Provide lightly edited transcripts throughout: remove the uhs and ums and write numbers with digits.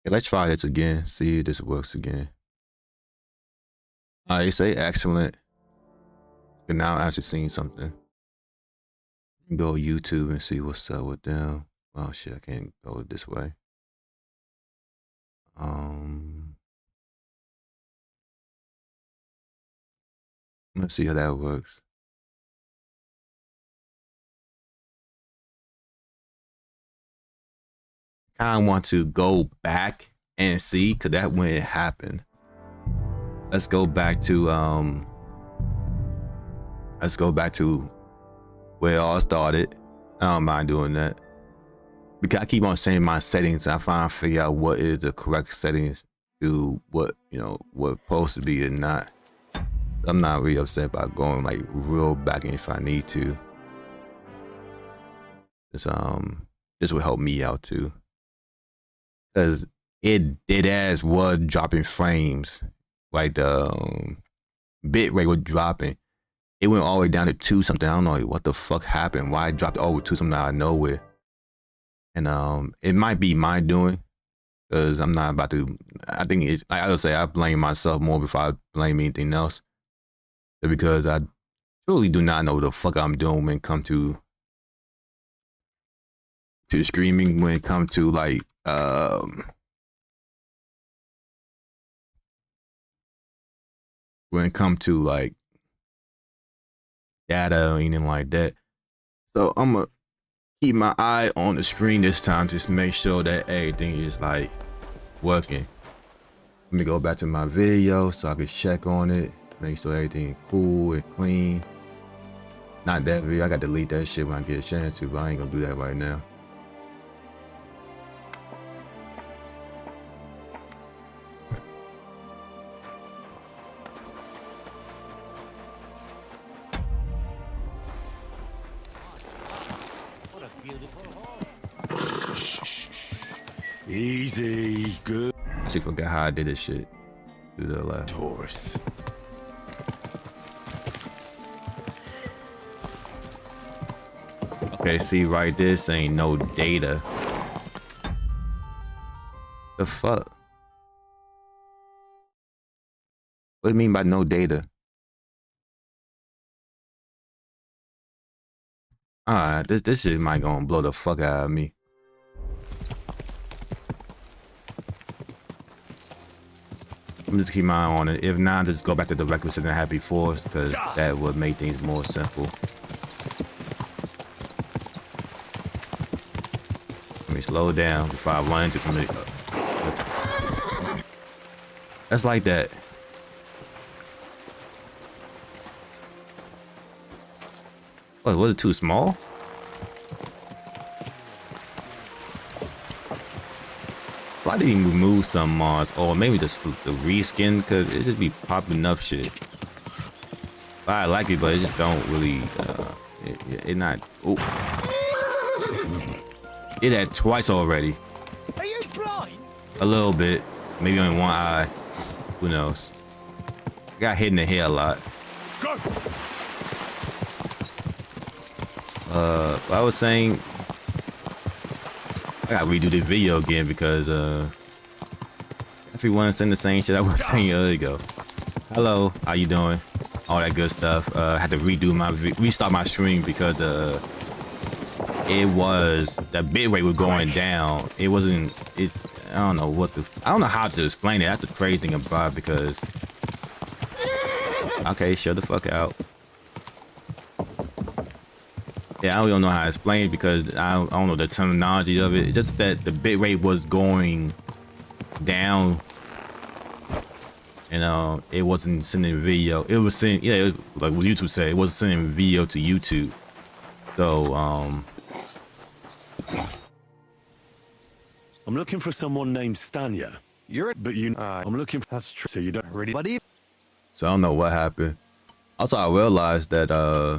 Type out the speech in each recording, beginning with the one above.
Okay, let's try this again. See if this works again. All right, say excellent. And now I'm actually seeing something. Go YouTube and see what's up with them. Oh shit, I can't go this way. Let's see how that works. Kind of want to go back and see, cause that when it happened. Let's go back to where it all started. I don't mind doing that because I keep on saying my settings. And I finally figure out what is the correct settings to what what's supposed to be and not. I'm not really upset about going like real back in if I need to. This will help me out too, because it dead ass was dropping frames, like the bit rate was dropping. It went all the way down to 2 something. I don't know what the fuck happened. Why it dropped over 2 something out of nowhere. And it might be my doing, because I'm not about to. I think it's. I would say I blame myself more before I blame anything else, because I truly do not know what the fuck I'm doing when it comes to streaming. When it comes to like when it comes to like data or anything like that. So I'm gonna keep my eye on the screen this time, just make sure that everything is like working. Let me go back to my video so I can check on it, make sure everything is cool and clean. Not that video, I got to delete that shit when I get a chance to, but I ain't gonna do that right now. Easy, good. I actually forgot how I did this shit. Do the left. Horse. Okay, see right, this ain't no data. The fuck? What do you mean by no data? Alright, this shit might gonna blow the fuck out of me. I'm just keep my eye on it. If not, just go back to the regular setting I had before, because that would make things more simple. Let me slow down before I run into somebody. That's like that. What, was it too small? Why did he remove some mods, or maybe just the reskin? Because it just be popping up shit. I like it, but it just don't really. It not. Oh, it had twice already. Are you blind? A little bit, maybe only one eye. Who knows? Got hit in the head a lot. Go. I was saying, I gotta redo this video again because if you want to send the same shit I was saying earlier ago. Hello, how you doing? All that good stuff. Had to redo my restart my stream because it was the bit rate was going down. It wasn't. I don't know what the. I don't know how to explain it. That's the crazy thing about it because. Okay, shut the fuck out. Yeah, I don't know how to explain it because I don't know the terminology of it. It's just that the bit rate was going down, and it wasn't sending video. It was sending, yeah, it was, like what YouTube said, it wasn't sending video to YouTube. So I'm looking for someone named Stanya. But I'm looking for. That's true. So you don't really. Buddy. So I don't know what happened. Also, I realized that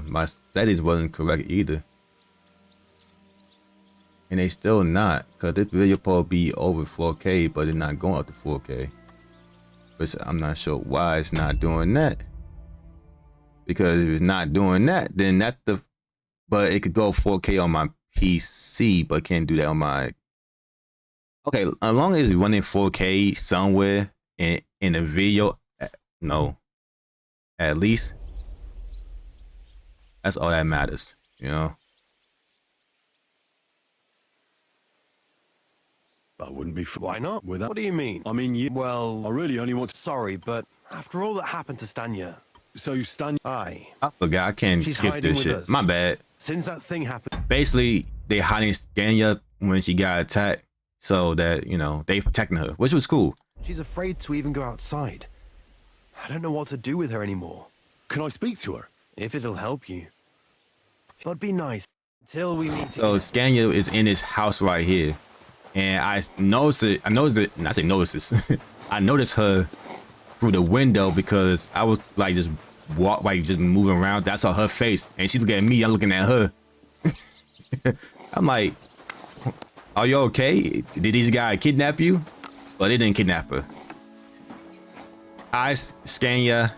my settings wasn't correct either. And they still not, because this video probably be over 4K, but it's not going up to 4K. But I'm not sure why it's not doing that. Because if it's not doing that, then that's the... But it could go 4K on my PC, but can't do that on my Okay, as long as it's running 4K somewhere in a video, no, at least that's all that matters, you know. I wouldn't be. Why not? With that? What do you mean? I mean, well, I really only want to. Sorry, but after all that happened to Stanya. So Stanya. Aye. I forgot. I can't She's skip hiding this with shit. us. My bad. Since that thing happened. Basically, they hiding Scania when she got attacked, so that they protecting her, which was cool. She's afraid to even go outside. I don't know what to do with her anymore. Can I speak to her? If it'll help you. It'd be nice. Until we meet. So Scania is in this house right here, and I noticed it. I say notice this. I noticed her through the window because I was like just just moving around. That's all her face, and she's looking at me. I'm looking at her. I'm like, "Are you okay? Did these guys kidnap you?" But they didn't kidnap her. I Scania.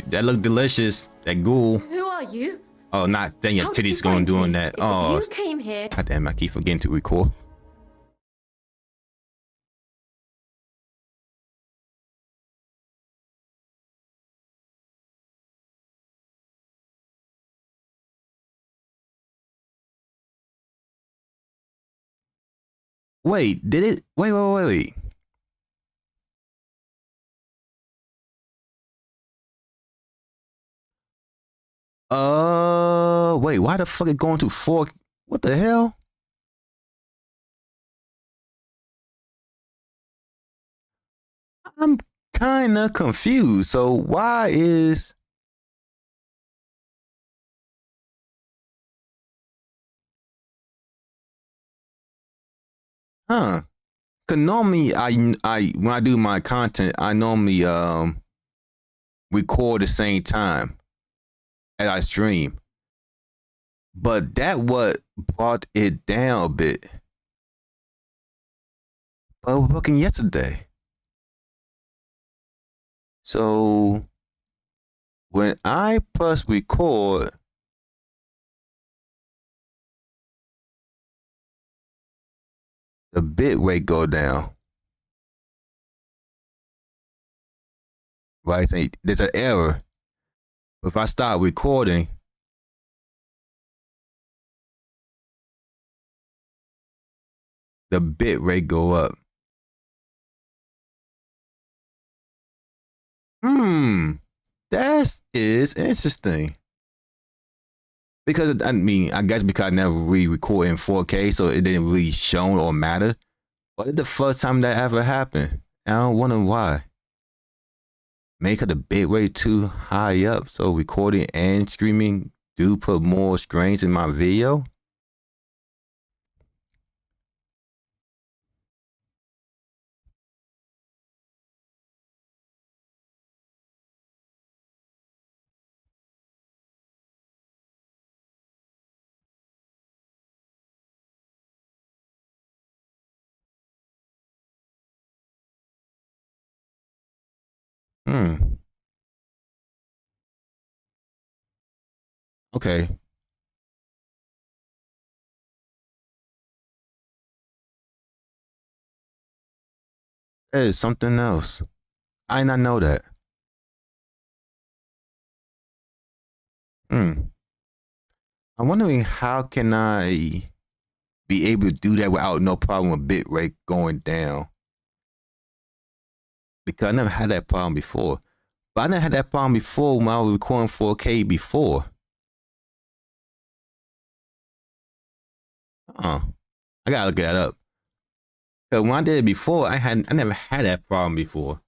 That looked delicious. That ghoul. Who are you? Oh, not dang your How did you titties going find doing me? that. If Oh, you came here. God damn! I keep forgetting to record. Wait, did it? Wait. Wait, why the fuck it going to 4? What the hell? I'm kind of confused. So why is... Huh? Cause normally I when I do my content, I normally record the same time as I stream. But that what brought it down a bit. But we're fucking yesterday. So when I press record, the bit rate go down. Right? So there's an error. If I start recording, the bit rate go up. That is interesting. Because I mean, I guess because I never really record in 4K, so it didn't really show or matter. But it's the first time that ever happened. I don't wonder why. Make the bit rate too high up, so recording and streaming do put more strains in my video. Okay. That is something else. I did not know that. I'm wondering how can I be able to do that without no problem with bit rate going down? Because I never had that problem before. But I never had that problem before when I was recording 4K before. I gotta look that up. Cause when I did it before, I never had that problem before.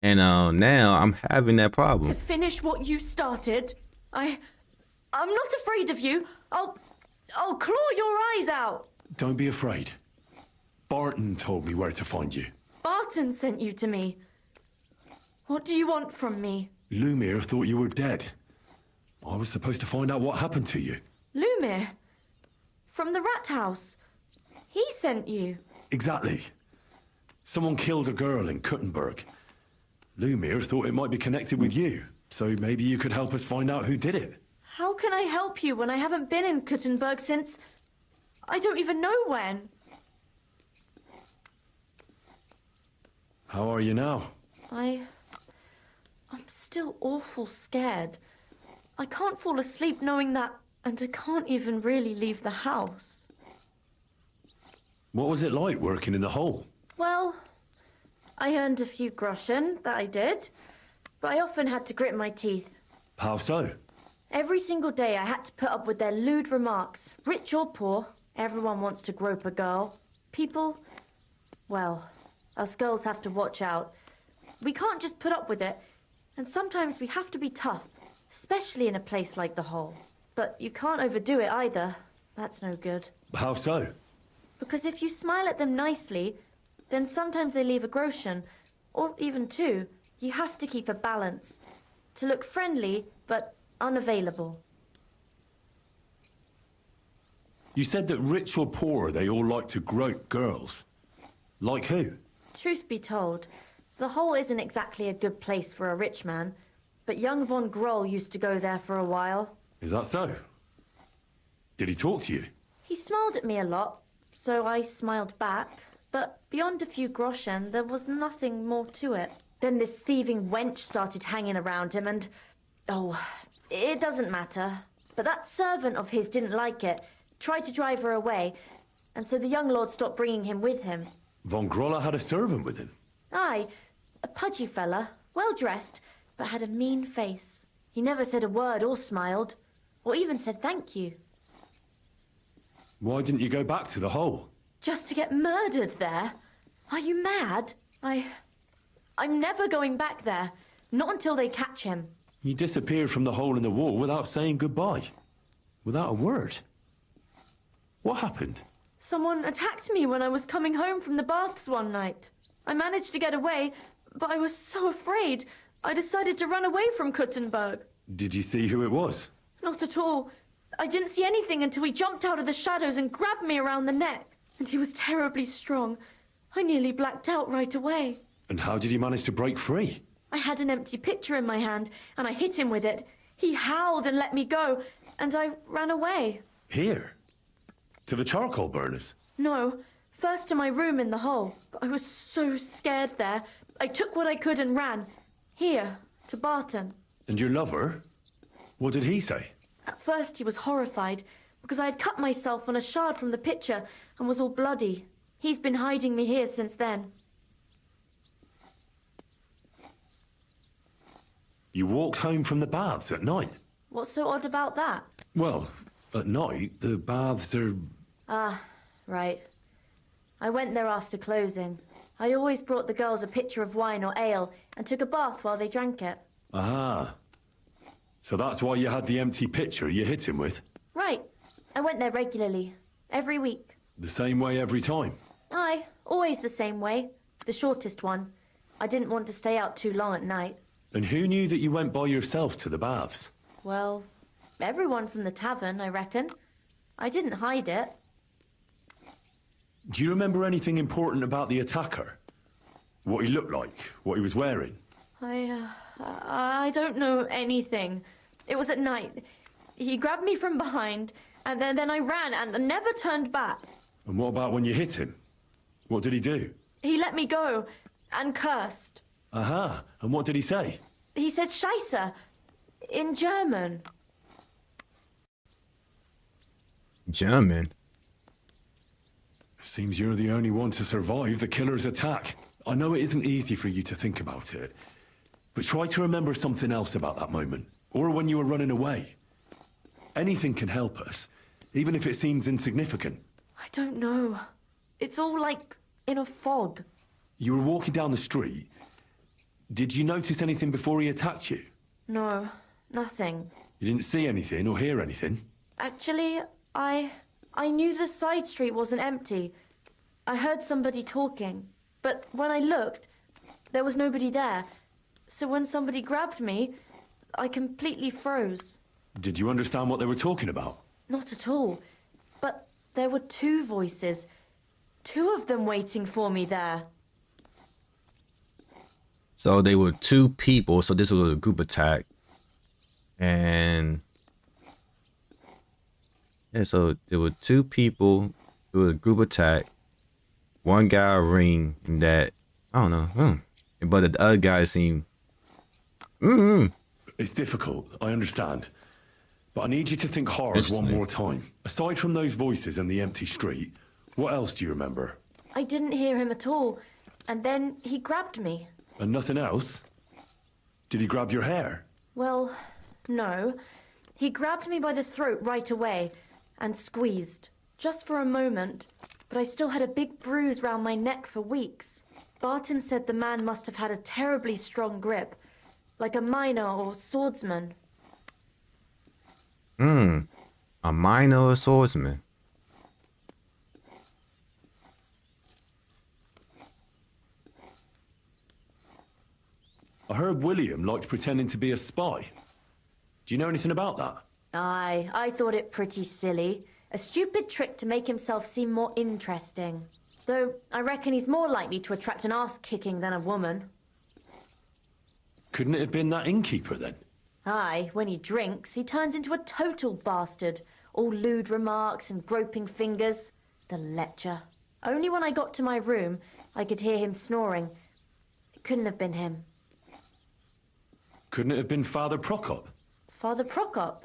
And now I'm having that problem. To finish what you started, I'm not afraid of you. I'll claw your eyes out. Don't be afraid. Barton told me where to find you. Barton sent you to me. What do you want from me? Lumir thought you were dead. I was supposed to find out what happened to you. Lumir? From the rat house. He sent you. Exactly. Someone killed a girl in Kuttenberg. Lumir thought it might be connected with you, so maybe you could help us find out who did it. How can I help you when I haven't been in Kuttenberg since... I don't even know when. How are you now? I'm still awful scared. I can't fall asleep knowing that, and I can't even really leave the house. What was it like working in the hole? Well, I earned a few groschen, that I did, but I often had to grit my teeth. How so? Every single day I had to put up with their lewd remarks. Rich or poor, everyone wants to grope a girl. People, well, us girls have to watch out. We can't just put up with it, and sometimes we have to be tough, especially in a place like the hole. But you can't overdo it either. That's no good. How so? Because if you smile at them nicely, then sometimes they leave a groschen, or even two. You have to keep a balance. To look friendly, but unavailable. You said that rich or poor, they all like to grope girls. Like who? Truth be told, the hole isn't exactly a good place for a rich man, but young von Groll used to go there for a while. Is that so? Did he talk to you? He smiled at me a lot, so I smiled back, but beyond a few groschen, there was nothing more to it. Then this thieving wench started hanging around him and... oh, it doesn't matter. But that servant of his didn't like it, tried to drive her away, and so the young lord stopped bringing him with him. Von Groller had a servant with him? Aye, a pudgy fella, well-dressed, but had a mean face. He never said a word or smiled, or even said thank you. Why didn't you go back to the hole? Just to get murdered there? Are you mad? I'm never going back there. Not until they catch him. You disappeared from the hole in the wall without saying goodbye. Without a word. What happened? Someone attacked me when I was coming home from the baths one night. I managed to get away, but I was so afraid. I decided to run away from Kuttenberg. Did you see who it was? Not at all. I didn't see anything until he jumped out of the shadows and grabbed me around the neck. And he was terribly strong. I nearly blacked out right away. And how did you manage to break free? I had an empty pitcher in my hand, and I hit him with it. He howled and let me go, and I ran away. Here? To the charcoal burners? No, first to my room in the hole. But I was so scared there. I took what I could and ran. Here, to Barton. And your lover? What did he say? At first he was horrified, because I had cut myself on a shard from the pitcher and was all bloody. He's been hiding me here since then. You walked home from the baths at night? What's so odd about that? Well, at night, the baths are... Ah, right. I went there after closing. I always brought the girls a pitcher of wine or ale and took a bath while they drank it. Ah. So that's why you had the empty pitcher you hit him with? Right. I went there regularly. Every week. The same way every time? Aye, always the same way. The shortest one. I didn't want to stay out too long at night. And who knew that you went by yourself to the baths? Well, everyone from the tavern, I reckon. I didn't hide it. Do you remember anything important about the attacker? What he looked like? What he was wearing? I don't know anything. It was at night. He grabbed me from behind, and then I ran and never turned back. And what about when you hit him? What did he do? He let me go and cursed. Aha. And what did he say? He said Scheisse in German. German? Seems you're the only one to survive the killer's attack. I know it isn't easy for you to think about it, but try to remember something else about that moment, or when you were running away. Anything can help us, even if it seems insignificant. I don't know. It's all like in a fog. You were walking down the street. Did you notice anything before he attacked you? No, nothing. You didn't see anything or hear anything? Actually, I knew the side street wasn't empty. I heard somebody talking, but when I looked, there was nobody there. So when somebody grabbed me, I completely froze. Did you understand what they were talking about? Not at all. But there were two voices. Two of them waiting for me there. So they were two people. So this was a group attack. And yeah, so there were two people. It was a group attack. One guy ring that I don't know. But the other guys seem. It's difficult, I understand. But I need you to think hard one Interesting. more time. Aside from those voices and the empty street, what else do you remember? I didn't hear him at all, and then he grabbed me. And nothing else? Did he grab your hair? Well, no. He grabbed me by the throat right away and squeezed, just for a moment, but I still had a big bruise round my neck for weeks. Barton said the man must have had a terribly strong grip, like a miner or swordsman. A miner or swordsman. I heard William liked pretending to be a spy. Do you know anything about that? Aye, I thought it pretty silly. A stupid trick to make himself seem more interesting. Though I reckon he's more likely to attract an ass-kicking than a woman. Couldn't it have been that innkeeper then? Aye, when he drinks, he turns into a total bastard. All lewd remarks and groping fingers. The lecher. Only when I got to my room, I could hear him snoring. It couldn't have been him. Couldn't it have been Father Prokop? Father Prokop?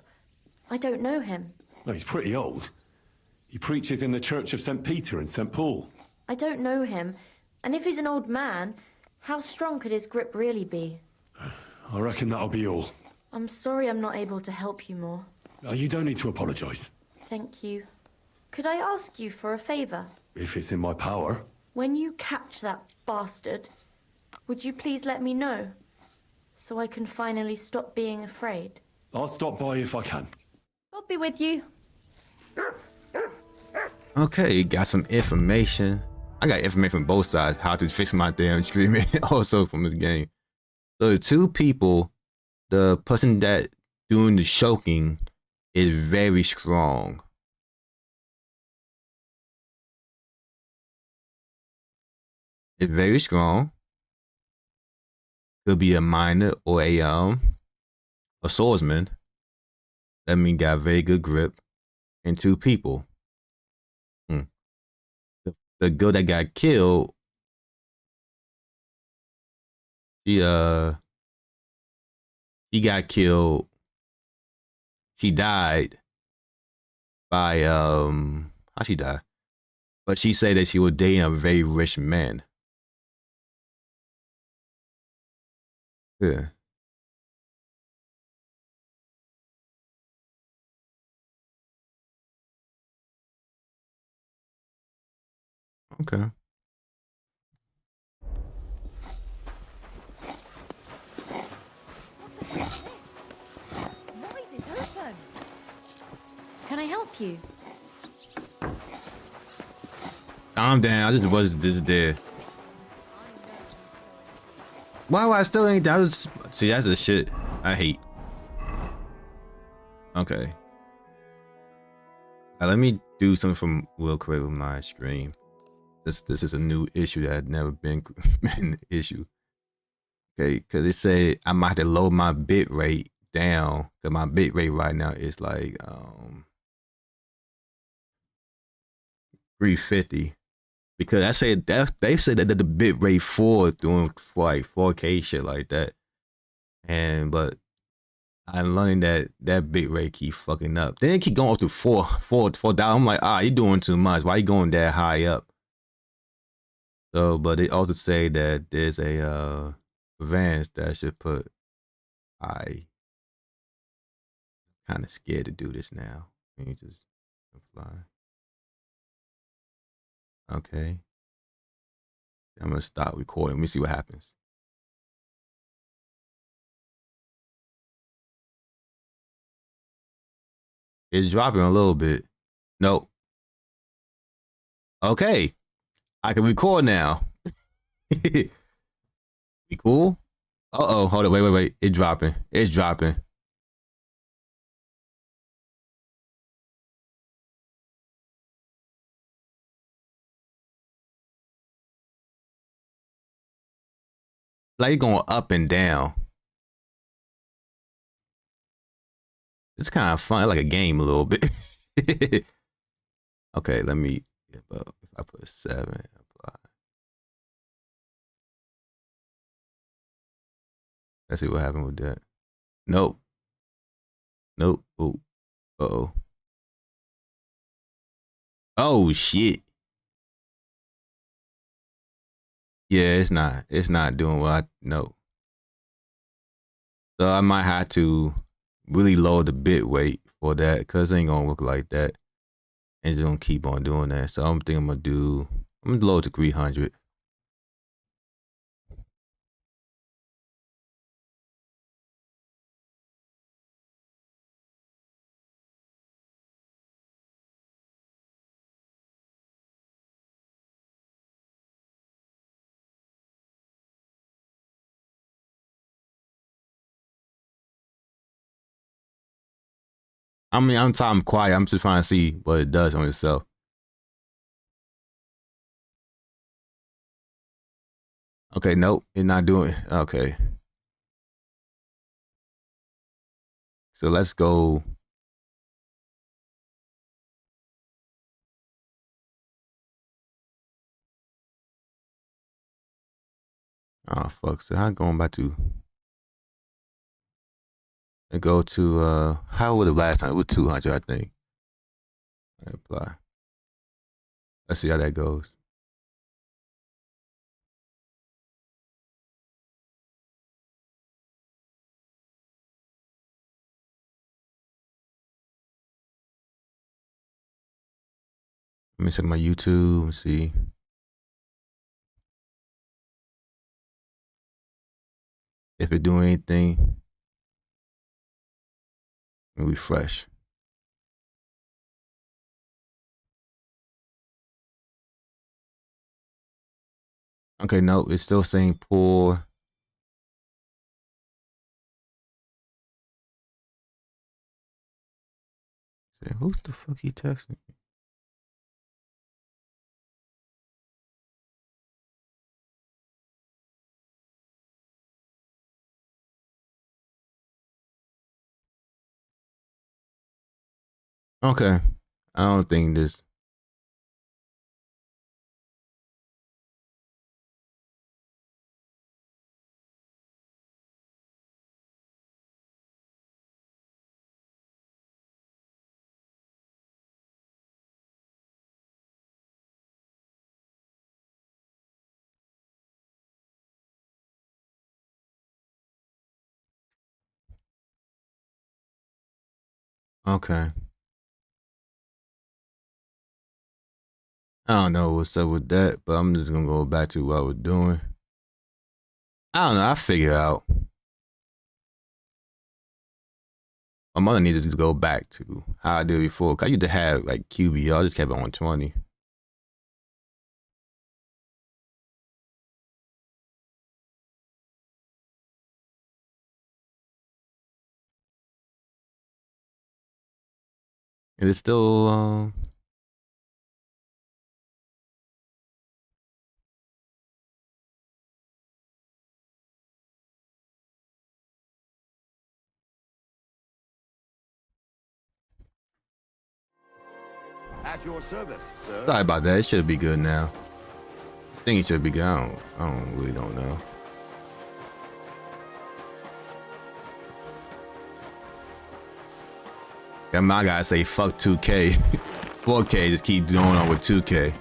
I don't know him. No, he's pretty old. He preaches in the Church of St. Peter and St. Paul. I don't know him. And if he's an old man, how strong could his grip really be? I reckon that'll be all. I'm sorry I'm not able to help you more. You don't need to apologise. Thank you. Could I ask you for a favour? If it's in my power. When you catch that bastard, would you please let me know? So I can finally stop being afraid. I'll stop by if I can. God be with you. Okay, got some information. I got information from both sides. How to fix my damn streaming. Also from this game. So the two people, the person that doing the choking is very strong. It's very strong. Could be a miner or a swordsman. That means got very good grip. And two people. The girl that got killed, she got killed. She died by how she died? But she said that she was dating a very rich man. Yeah. Okay. Why is it open? Can I help you? Calm down. I just was just there. Why I still ain't that was see that's the shit I hate. Okay. Now, let me do something from real quick with my stream. This is a new issue that had never been an issue. Okay, because it said I might have to lower my bit rate down. Cause my bit rate right now is like 350. Because I said that they said that the bit rate for doing for like 4K shit like that. But I'm learning that bit rate keep fucking up. Then it keep going up to four down. I'm like, you're doing too much. Why you going that high up? So, but they also say that there's a avenge that I should put. I kind of scared to do this now. Let me just apply. Okay. I'm gonna stop recording. Let me see what happens. It's dropping a little bit. Nope. Okay. I can record now. We cool? Uh-oh. Hold on. Wait. It's dropping. It's dropping. Like going up and down. It's kind of fun, like a game a little bit. Okay, let me. If I put 7, apply. Let's see what happened with that. Nope. Nope. Oh. Uh-oh. Oh shit. Yeah, it's not doing what I know. So I might have to really lower the bit weight for that because it ain't gonna look like that. And it's gonna keep on doing that. So I'm thinking I'm gonna lower to 300. I mean, I'm talking quiet. I'm just trying to see what it does on itself. Okay, nope, it's not doing it. Okay. So let's go. Oh fuck. So I'm going back to and go to how was it last time? It was 200, I think. Apply. Let's see how that goes. Let me check my YouTube and see if it doing anything. Refresh. Okay, no, it's still saying poor. Who's the fuck he texting? Okay, I don't think this. Okay, I don't know what's up with that, but I'm just gonna go back to what I was doing. I don't know. I figure out. My mother needs to go back to how I did before. Cause I used to have like QBR. I just kept it on 20. And it's still At your service, sir. sorry about that. It should be good now. I think it should be good. I really don't know. Yeah, my guy say fuck 2K. 4K, just keep going on with 2K.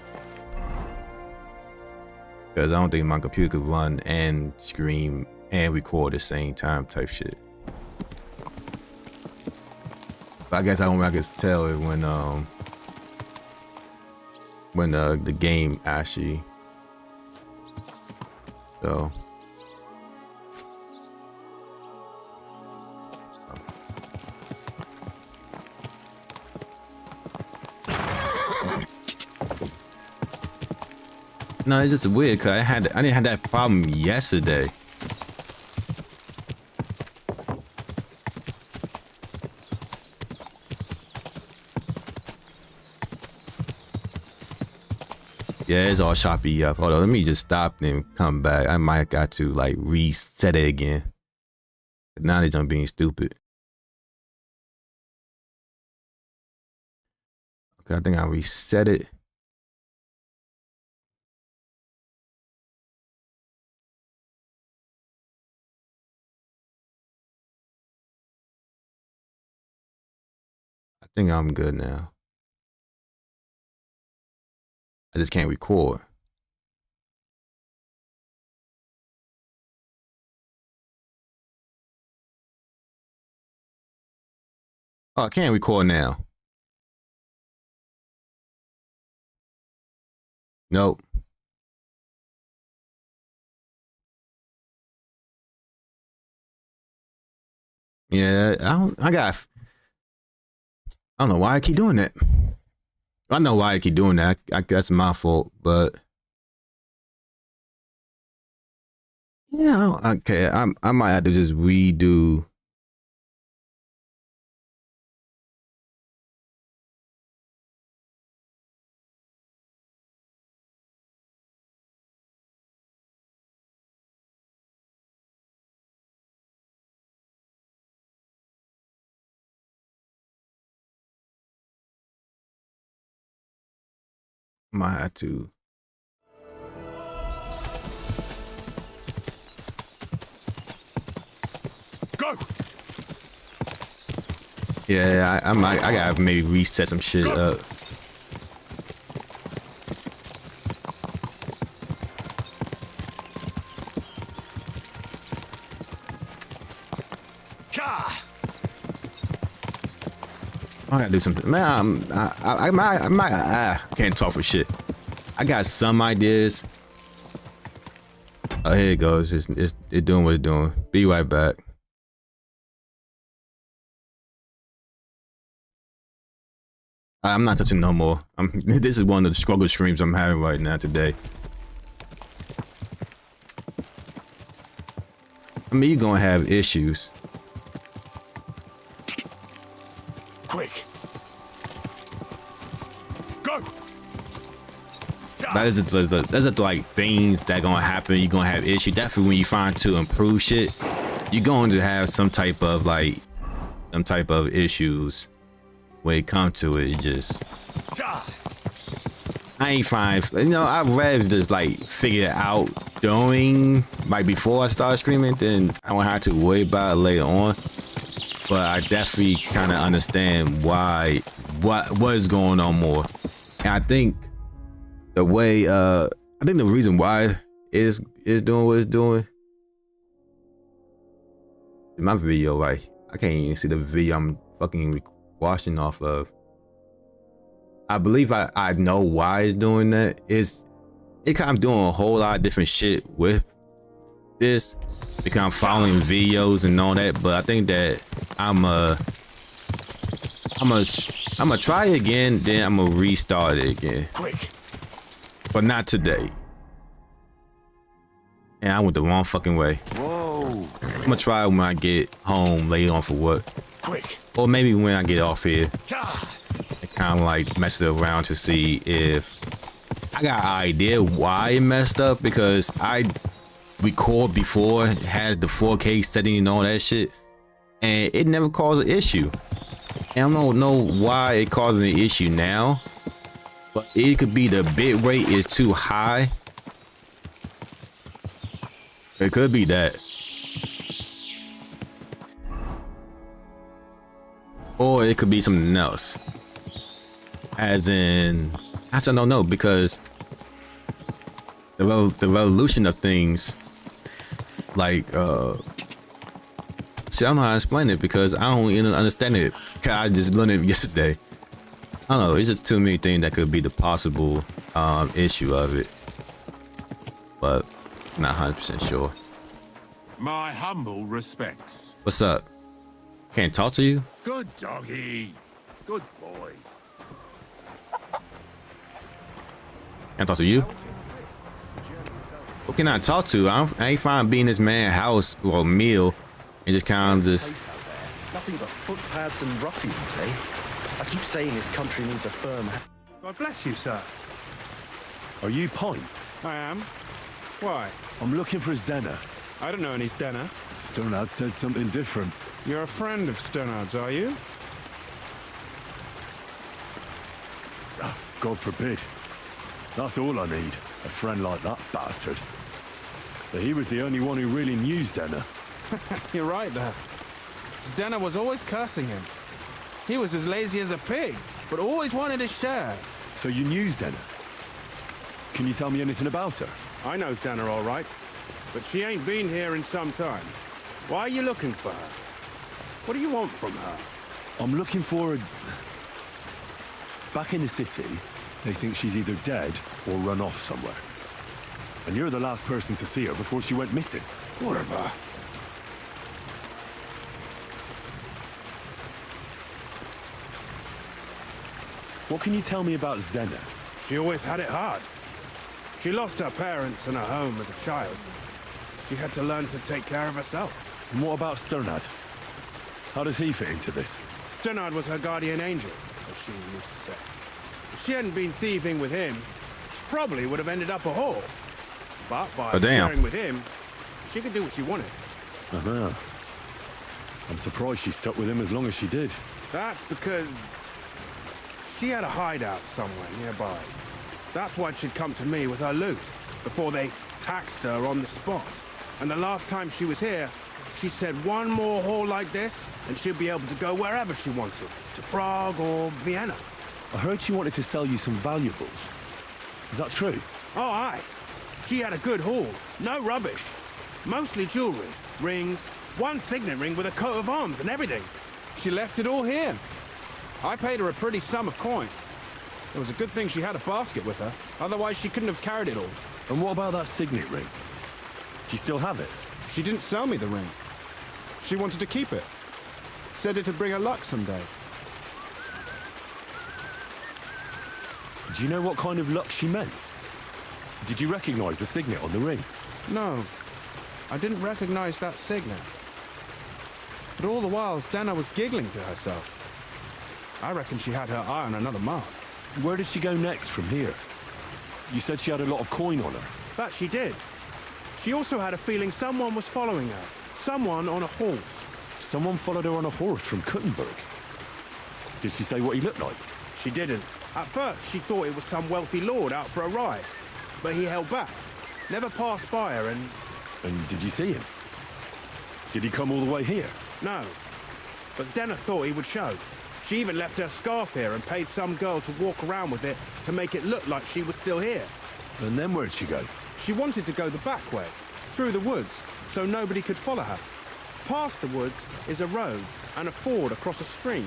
Because I don't think my computer could run and stream and record at the same time type shit. But I guess I can tell it when the game actually. So. No, it's just weird because I didn't have that problem yesterday. Yeah, it's all choppy up. Hold on, let me just stop and come back. I might got to like reset it again. Now they're done being stupid. Okay, I think I reset it. think I'm good now. I just can't record. Oh, I can't record now. Nope. Yeah, I don't know why I keep doing that. I know why I keep doing that. That's my fault, but yeah, okay. I might have to just redo. Might have to. Go! Yeah, I gotta maybe reset some shit up. I gotta do something, man. I can't talk for shit. I got some ideas. Oh, here it goes. It's doing what it's doing. Be right back. I'm not touching no more. This is one of the struggle streams I'm having right now today. I mean, you're gonna have issues. Quick! Go! That's just like things that gonna happen. You're gonna have issues. Definitely when you find to improve shit, you're going to have some type of issues when it comes to it. It just, I ain't fine. You know, I'd rather just like figure it out doing like before I start screaming, then I won't have to worry about it later on. But I definitely kind of understand why, what is going on more. And I think the way, I think the reason why it's doing what it's doing. In my video, like, I can't even see the video I'm fucking watching off of. I believe I know why it's doing that. It kind of doing a whole lot of different shit with this because I'm following videos and all that. But I think that I'm gonna try it again, then I'm gonna restart it again. Quick! But not today. And I went the wrong fucking way. Whoa! I'm gonna try it when I get home later on for work. Quick! Or maybe when I get off here. Ah! Kind of like mess it around to see if I got an idea why it messed up, because I record before, had the 4K setting and all that shit, and it never caused an issue. And I don't know why it causing an issue now, but it could be the bit rate is too high. It could be that. Or it could be something else. As in, I still don't know, because the revolution of things, like, see, I don't know how to explain it because I don't even understand it. I just learned it yesterday. I don't know, it's just too many things that could be the possible issue of it, but I'm not 100% sure. My humble respects. What's up? Can't talk to you? Good doggy. Good boy. Can't talk to you? Who can I talk to? I ain't fine being this man's house or meal and just kind of just. Nothing but footpads and ruffians, eh? I keep saying this country needs a firm. God bless you, sir. Are you Pint? I am. Why? I'm looking for his denner. I don't know any Stenner. Stonehard said something different. You're a friend of Stonehard's, are you? Ah, God forbid. That's all I need. A friend like that bastard. But he was the only one who really knew Denner. You're right there. Stenner was always cursing him. He was as lazy as a pig, but always wanted his share. So you knew Denna? Can you tell me anything about her? I knows Dana all right, but she ain't been here in some time. Why are you looking for her? What do you want from her? I'm looking for a... Back in the city, they think she's either dead or run off somewhere. And you're the last person to see her before she went missing. Whatever. What can you tell me about Zdenna? She always had it hard. She lost her parents and her home as a child. She had to learn to take care of herself. And what about Sternad? How does he fit into this? Sternard was her guardian angel, as she used to say. If she hadn't been thieving with him, she probably would have ended up a whore. But by sharing with him, she could do what she wanted. Uh-huh. I'm surprised she stuck with him as long as she did. That's because she had a hideout somewhere nearby. That's why she'd come to me with her loot, before they taxed her on the spot. And the last time she was here, she said one more haul like this, and she'd be able to go wherever she wanted, to Prague or Vienna. I heard she wanted to sell you some valuables. Is that true? Oh, aye. She had a good haul, no rubbish. Mostly jewelry, rings, one signet ring with a coat of arms and everything. She left it all here. I paid her a pretty sum of coin. It was a good thing she had a basket with her, otherwise she couldn't have carried it all. And what about that signet ring? Do you still have it? She didn't sell me the ring. She wanted to keep it. Said it'd bring her luck someday. Do you know what kind of luck she meant? Did you recognize the signet on the ring? No, I didn't recognize that signet. But all the while, Dana was giggling to herself. I reckon she had her eye on another mark. Where did she go next from here? You said she had a lot of coin on her. That she did. She also had a feeling someone was following her. Someone on a horse. Someone followed her on a horse from Kuttenberg. Did she say what he looked like? She didn't. At first, she thought it was some wealthy lord out for a ride. But he held back. Never passed by her and... And did you see him? Did he come all the way here? No. But Zdenna thought he would show. She even left her scarf here and paid some girl to walk around with it to make it look like she was still here. And then where'd she go? She wanted to go the back way, through the woods, so nobody could follow her. Past the woods is a road and a ford across a stream.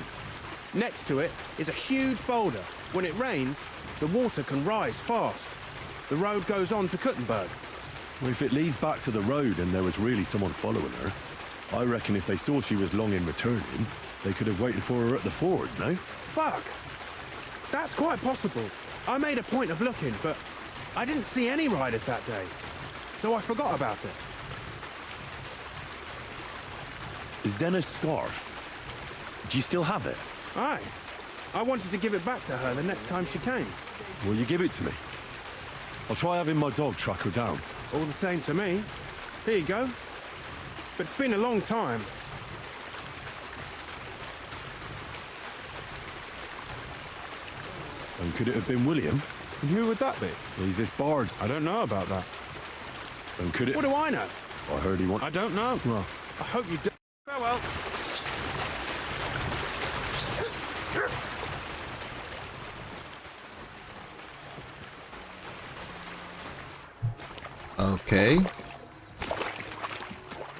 Next to it is a huge boulder. When it rains, the water can rise fast. The road goes on to Kuttenberg. Well, if it leads back to the road and there was really someone following her, I reckon if they saw she was long in returning, they could have waited for her at the ford, no? Fuck! That's quite possible. I made a point of looking, but I didn't see any riders that day. So I forgot about it. Is Denna's scarf? Do you still have it? Aye. I wanted to give it back to her the next time she came. Will you give it to me? I'll try having my dog track her down. All the same to me. Here you go. But it's been a long time. And could it have been William? And who would that be? He's this bard. I don't know about that. And could it... What do I know? I heard he wanted... I don't know. Well, I hope you do. Farewell. Okay.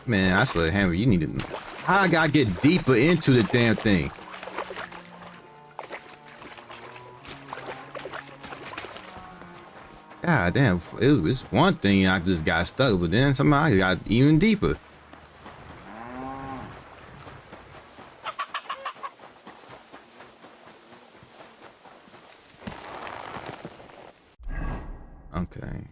Man, I swear, Henry, you need to... I gotta get deeper into the damn thing. God damn, it was one thing I just got stuck, but then somehow I got even deeper. Okay.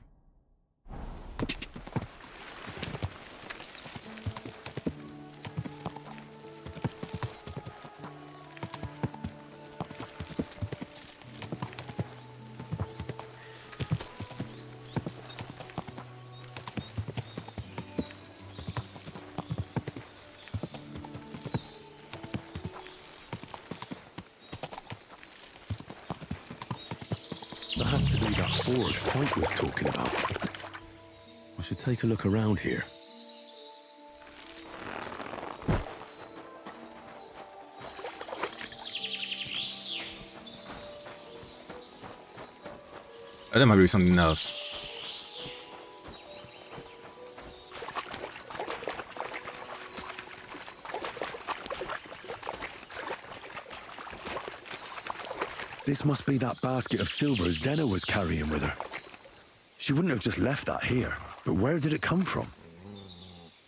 that has to be that ford Pike was talking about. I should take a look around here. That might be something else. This must be that basket of silvers Denna was carrying with her. She wouldn't have just left that here, but where did it come from?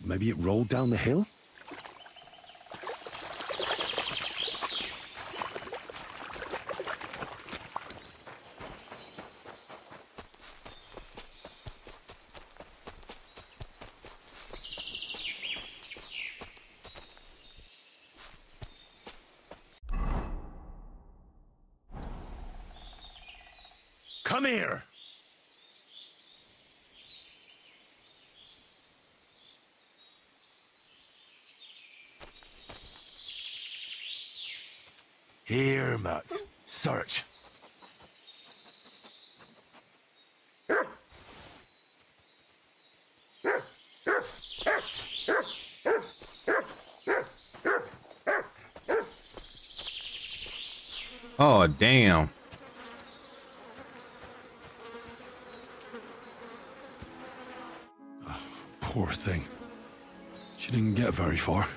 Maybe it rolled down the hill? Come here! Here, Matt. Search. Oh, damn. Poor thing. She didn't get very far.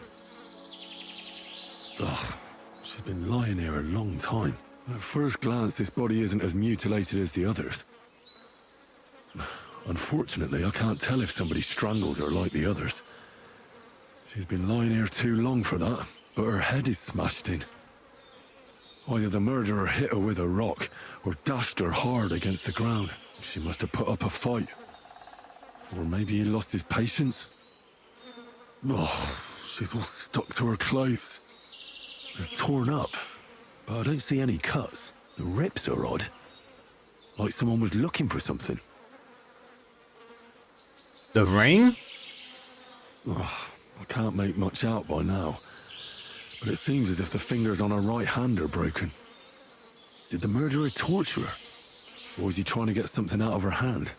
Ugh, she's been lying here a long time. At first glance, this body isn't as mutilated as the others. Unfortunately, I can't tell if somebody strangled her like the others. She's been lying here too long for that, but her head is smashed in. Either the murderer hit her with a rock or dashed her hard against the ground. She must have put up a fight. Or maybe he lost his patience. Oh, she's all stuck to her clothes. They're torn up, but I don't see any cuts. The rips are odd. Like someone was looking for something. The ring? Oh, I can't make much out by now. But it seems as if the fingers on her right hand are broken. Did the murderer torture her? Or was he trying to get something out of her hand?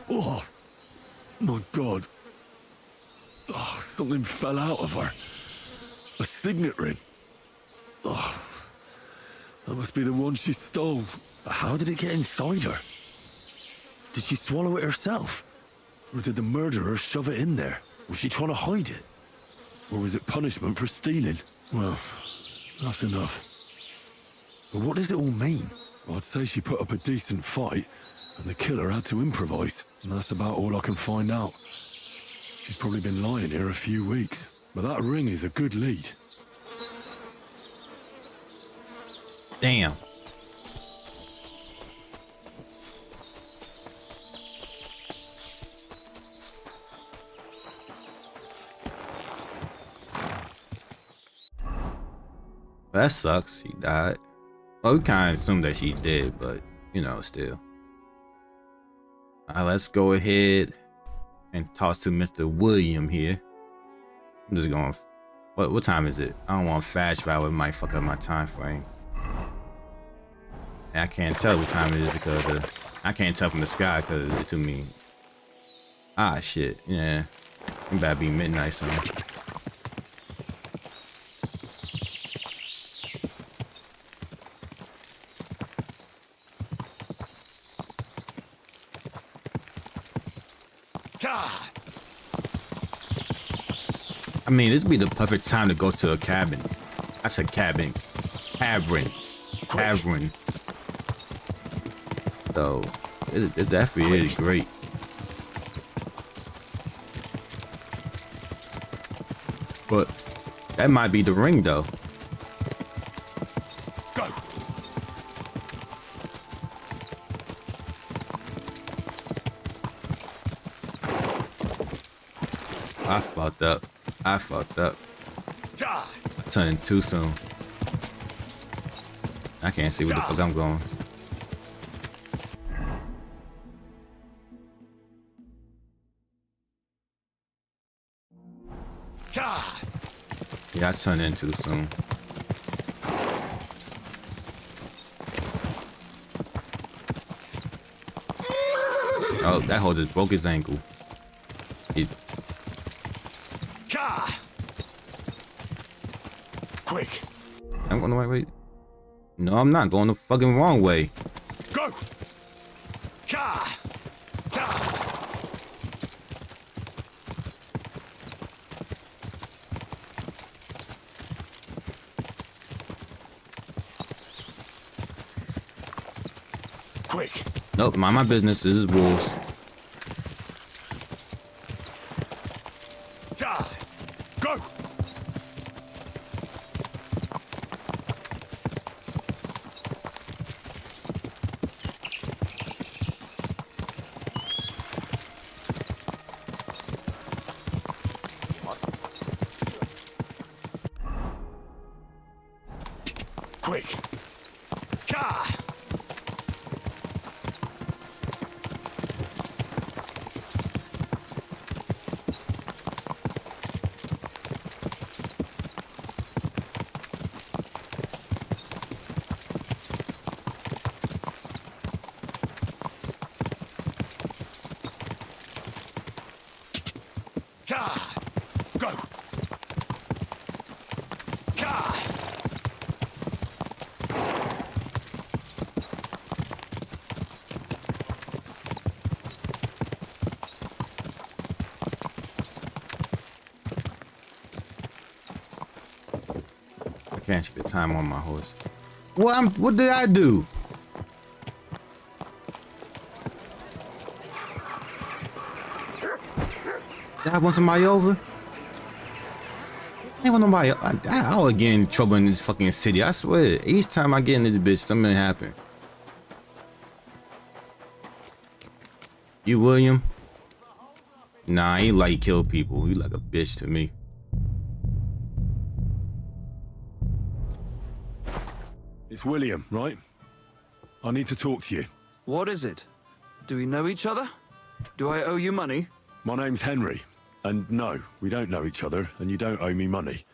Oh, my God. Oh, something fell out of her. A signet ring. Oh, that must be the one she stole. How did it get inside her? Did she swallow it herself? Or did the murderer shove it in there? Was she trying to hide it? Or was it punishment for stealing? Well, that's enough. But what does it all mean? I'd say she put up a decent fight, and the killer had to improvise, and that's about all I can find out. She's probably been lying here a few weeks, but that ring is a good lead. Damn. That sucks. She died. Well, we kind of assumed that she did, but you know, still. Let's go ahead and talk to Mr. William here. I'm just going. What time is it? I don't want to fast travel. It might fuck up my time frame. And I can't tell what time it is because I can't tell from the sky because it's too mean. Ah, shit. Yeah. It better be midnight soon. I mean, this would be the perfect time to go to a cabin. I said cabin. Cavern. So, it's actually really great. But that might be the ring, though. Go. I fucked up. I turned in too soon. I can't see where the fuck I'm going. Yeah, I turned in too soon. Oh, that hoe just broke his ankle. Quick. I'm going the right way. No, I'm not going the fucking wrong way. Go! Ka! Ka! Quick! Nope, mind my business. This is wolves. Da! Go! Quick! Ka! Ka! Go! Ka! I can't check the time on my horse. What did I do? Did I want somebody over? I want nobody. I would get in trouble in this fucking city. I swear. Each time I get in this bitch, something happen. You William? Nah, he like kill people. He like a bitch to me. It's William, right? I need to talk to you. What is it? Do we know each other? Do I owe you money? My name's Henry, and no, we don't know each other, and you don't owe me money.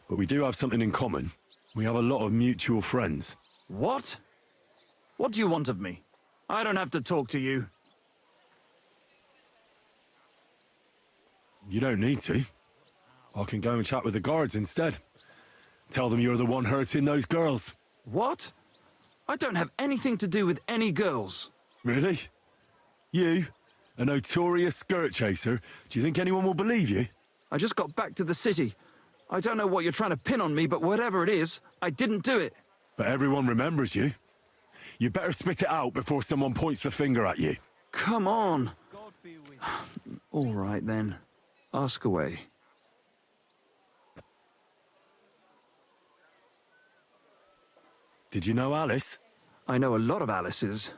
But we do have something in common. We have a lot of mutual friends. What? What do you want of me? I don't have to talk to you. You don't need to. I can go and chat with the guards instead. Tell them you're the one hurting those girls. What? I don't have anything to do with any girls. Really? You? A notorious skirt chaser? Do you think anyone will believe you? I just got back to the city. I don't know what you're trying to pin on me, but whatever it is, I didn't do it. But everyone remembers you. You better spit it out before someone points the finger at you. Come on. All right, then. Ask away. Did you know Alice? I know a lot of Alices.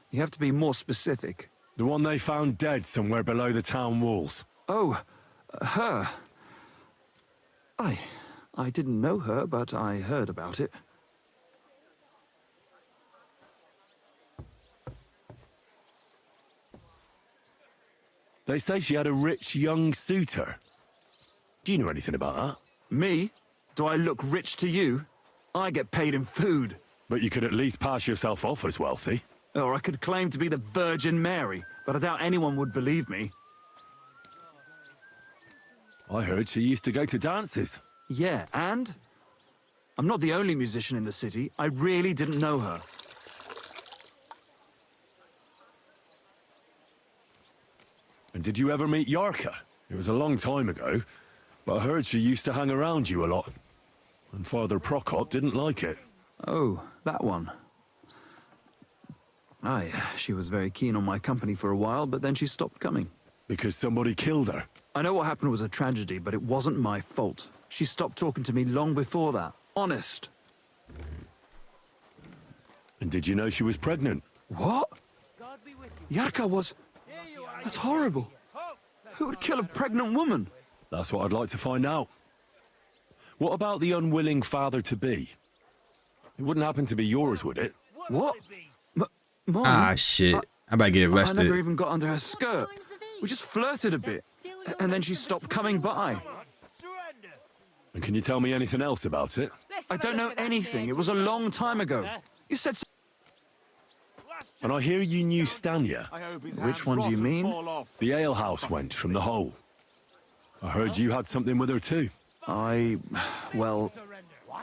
You have to be more specific. The one they found dead somewhere below the town walls. Oh, her. I didn't know her, but I heard about it. They say she had a rich young suitor. Do you know anything about that? Me? Do I look rich to you? I get paid in food. But you could at least pass yourself off as wealthy. Or I could claim to be the Virgin Mary, but I doubt anyone would believe me. I heard she used to go to dances. Yeah, and? I'm not the only musician in the city. I really didn't know her. And did you ever meet Yarka? It was a long time ago, but I heard she used to hang around you a lot. And Father Prokop didn't like it. Oh, that one. Aye, she was very keen on my company for a while, but then she stopped coming. Because somebody killed her. I know what happened was a tragedy, but it wasn't my fault. She stopped talking to me long before that. Honest. And did you know she was pregnant? What? Yarka was... That's horrible. Who would kill a pregnant woman? That's what I'd like to find out. What about the unwilling father-to-be? It wouldn't happen to be yours, would it? What? Mine? Ah, shit. I better get I arrested. never even got under her skirt. We just flirted a bit, and then she stopped coming by. And can you tell me anything else about it? I don't know anything. It was a long time ago. You said... And I hear you knew Stanya, Which one do you mean? the alehouse wench from the hole. I heard you had something with her too. Well,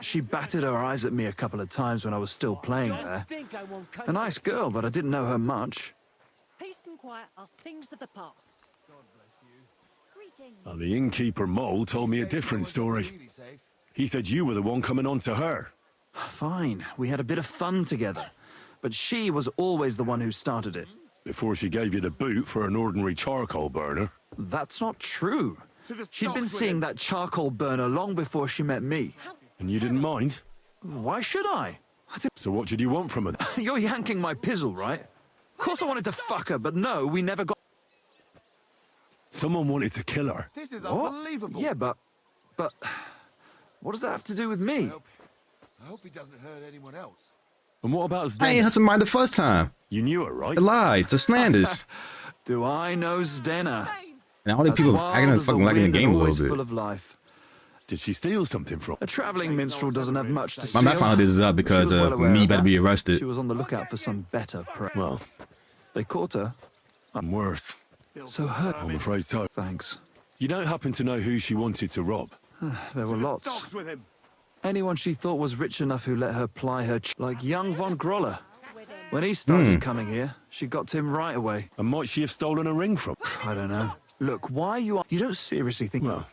She batted her eyes at me a couple of times when I was still playing there. A nice girl, but I didn't know her much. Peace and quiet are things of the past. And the innkeeper Mole told me a different story. He said you were the one coming on to her. Fine, we had a bit of fun together. But she was always the one who started it. Before she gave you the boot for an ordinary charcoal burner. That's not true. She'd been seeing that charcoal burner long before she met me. And you didn't mind? Why should I? So what did you want from her? You're yanking my pizzle, right? Of course I wanted to fuck her, but no, we never got... Someone wanted to kill her. This is What? unbelievable. Yeah, but... What does that have to do with me? I hope he doesn't hurt anyone else. And what about I ain't Zdena? hurt somebody the first time. You knew her, right? The lies, the slanders. Do I know Zdena? And all these people acting like fucking liking the game a little full bit. of life. Did she steal something from? A traveling minstrel doesn't have much to My steal. man found this up because She was well aware me of about to that. be arrested. She was on the lookout for some better prey. Well, They caught her. I'm worth. So her... I'm afraid so. Thanks. You don't happen to know who she wanted to rob? There were lots. Stocks with him. Anyone she thought was rich enough who let her ply her... like young Von Groller. When he started coming here, she got to him right away. And might she have stolen a ring from? I don't know. Look, why you don't seriously think... Well,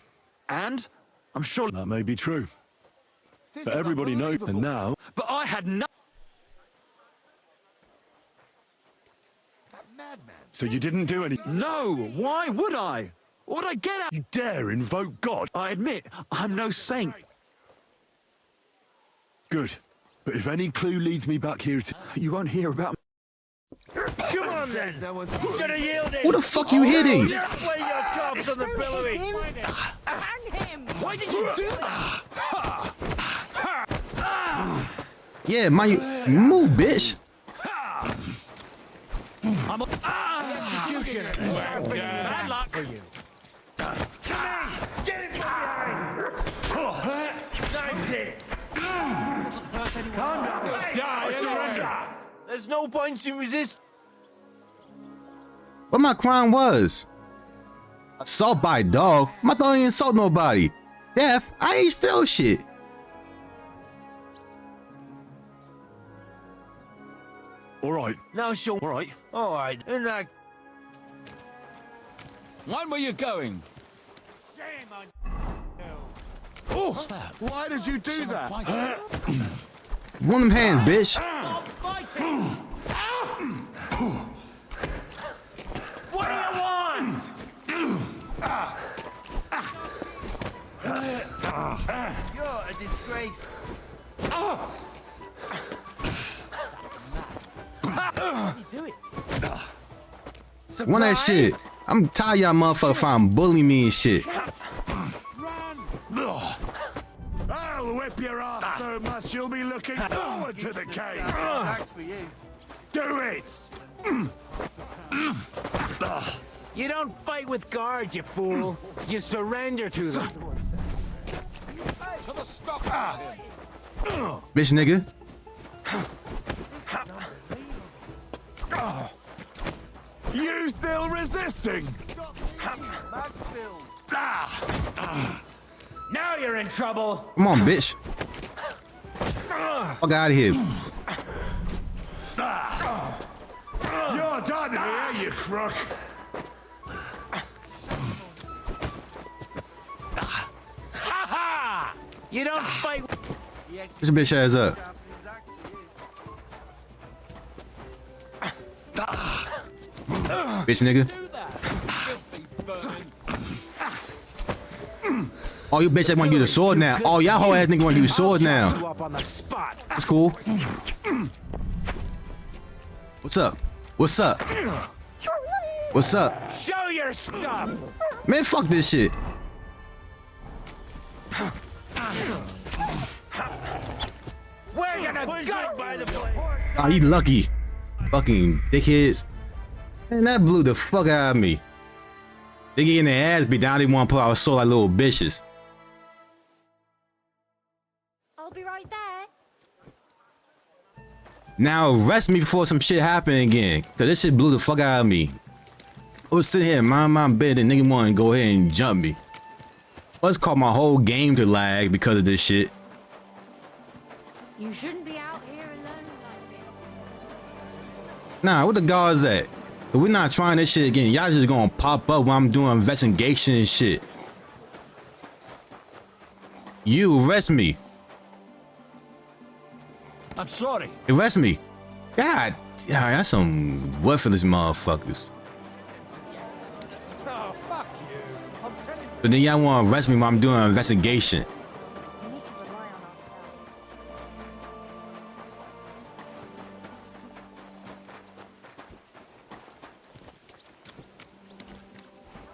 And? I'm sure... that may be true. This But is everybody knows. unbelievable. And now, But I had no... That madman. so you didn't do anything. No! Why would I? What would I get at? You dare invoke God? I admit, I'm no saint. Good. But if any clue leads me back here to... You won't hear about... Come on then. No one's Should have yielded. Who the fuck you hitting? Play your cards on the pillowy. Hang him! Why did you do that? Yeah, man, you move, bitch. Bad luck. Get it from behind. That's it. I surrender. There's no point in resist. What my crime was? Assault by dog? My dog ain't insult nobody. Death? I ain't steal shit. All right. Now show. All right. All right. In that. When were you going? Shame on. Oh, what's that? Why did you do that? One of them hands, bitch. What do you want? You're a disgrace. One of that shit. I'm tired of y'all motherfucker trying to bully me and shit. I'll whip your ass so much you'll be looking forward to the cave. Thanks for you. Do it! You don't fight with guards, you fool. You surrender to them. Bitch nigga. You still resisting? Now you're in trouble. Come on, bitch. Fuck out of here. You're done here, you crook. You don't fight. Push your bitch ass up. Bitch nigga. Oh, you bitch that want to use a sword now. Oh, y'all whole ass nigga want to use sword now. You up on the spot. That's cool. What's up? What's up? What's up? Show your stuff. Man, fuck this shit. We're gonna go. By the plate. Oh, you lucky. Fucking dickheads. Man, that blew the fuck out of me. They getting their ass beat down. They want to put our soul like little bitches. I'll be right there. Now arrest me before some shit happen again. Cause this shit blew the fuck out of me. I was sitting here minding my bed and nigga wanted to go ahead and jump me. Let's call my whole game to lag because of this shit. You shouldn't be out here alone like this. Nah, where the guards at? Cause we're not trying this shit again. Y'all just gonna pop up when I'm doing investigation and shit. You arrest me. I'm sorry. Arrest me. God, yeah, that's some worthless motherfuckers. Oh, fuck you. I'm telling you. But then y'all wanna arrest me while I'm doing an investigation. We need to rely on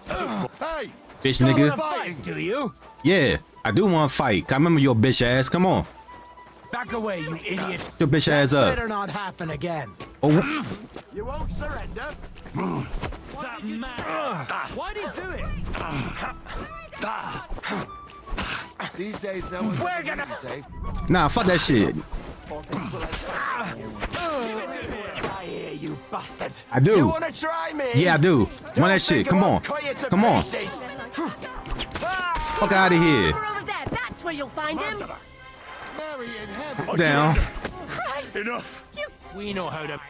ourselves. Hey! Bitch Stop nigga. fighting, do you? Yeah, I do want to fight. I remember your bitch ass. Come on. Back away, you idiot. Your bitch ass up. Better not happen again. Oh, You won't surrender? That man. Why did he do it? These days, no one's We're ever gonna- really safe. nah, fuck that shit. Or this will I hear you, bastard. I do. You wanna try me? Yeah, I do. Run that shit. Come on. Come on. Fuck out of here. Over there, that's where you'll find him. Mary in heaven. Down. Enough. We know how to.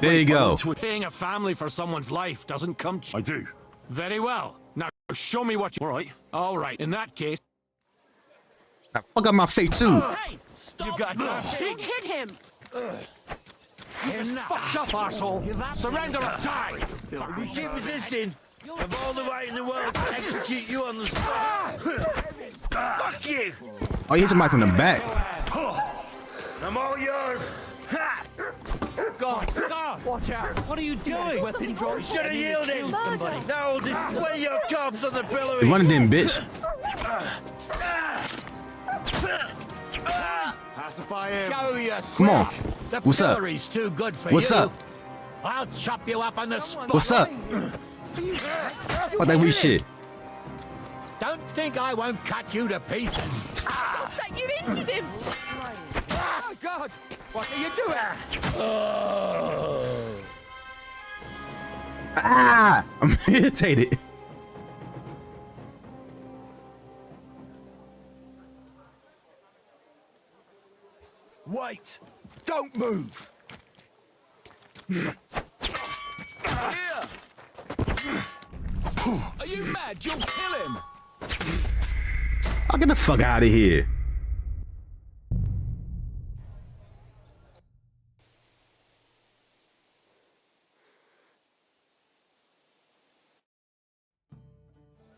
There you go. Paying a family for someone's life doesn't come I do. very well. Now show me what you. All right. All right. In that case. Now, fuck up my face too. Hey, stop! You got Don't hit him. Fucked up, arsehole. Surrender or die. We keep resisting. Have all the right in the world to execute you on the spot. Fuck you! Oh, you hit somebody from the back. I'm all yours. Ha! God, watch out! What are you doing? Weapon draw. You should have yielded. Now display your corpse on the You pillory. running then, bitch. Pacify him. Show you. Come on. The What's up? pillory's too good for What's you. up? I'll chop you up on the spot. What's up? Fuck that weak shit. Don't think I won't cut you to pieces. You injured him. Oh, God! What are you doing? Ah, I'm irritated. Wait. Don't move. Are you mad? You'll kill him. I'll get the fuck out of here.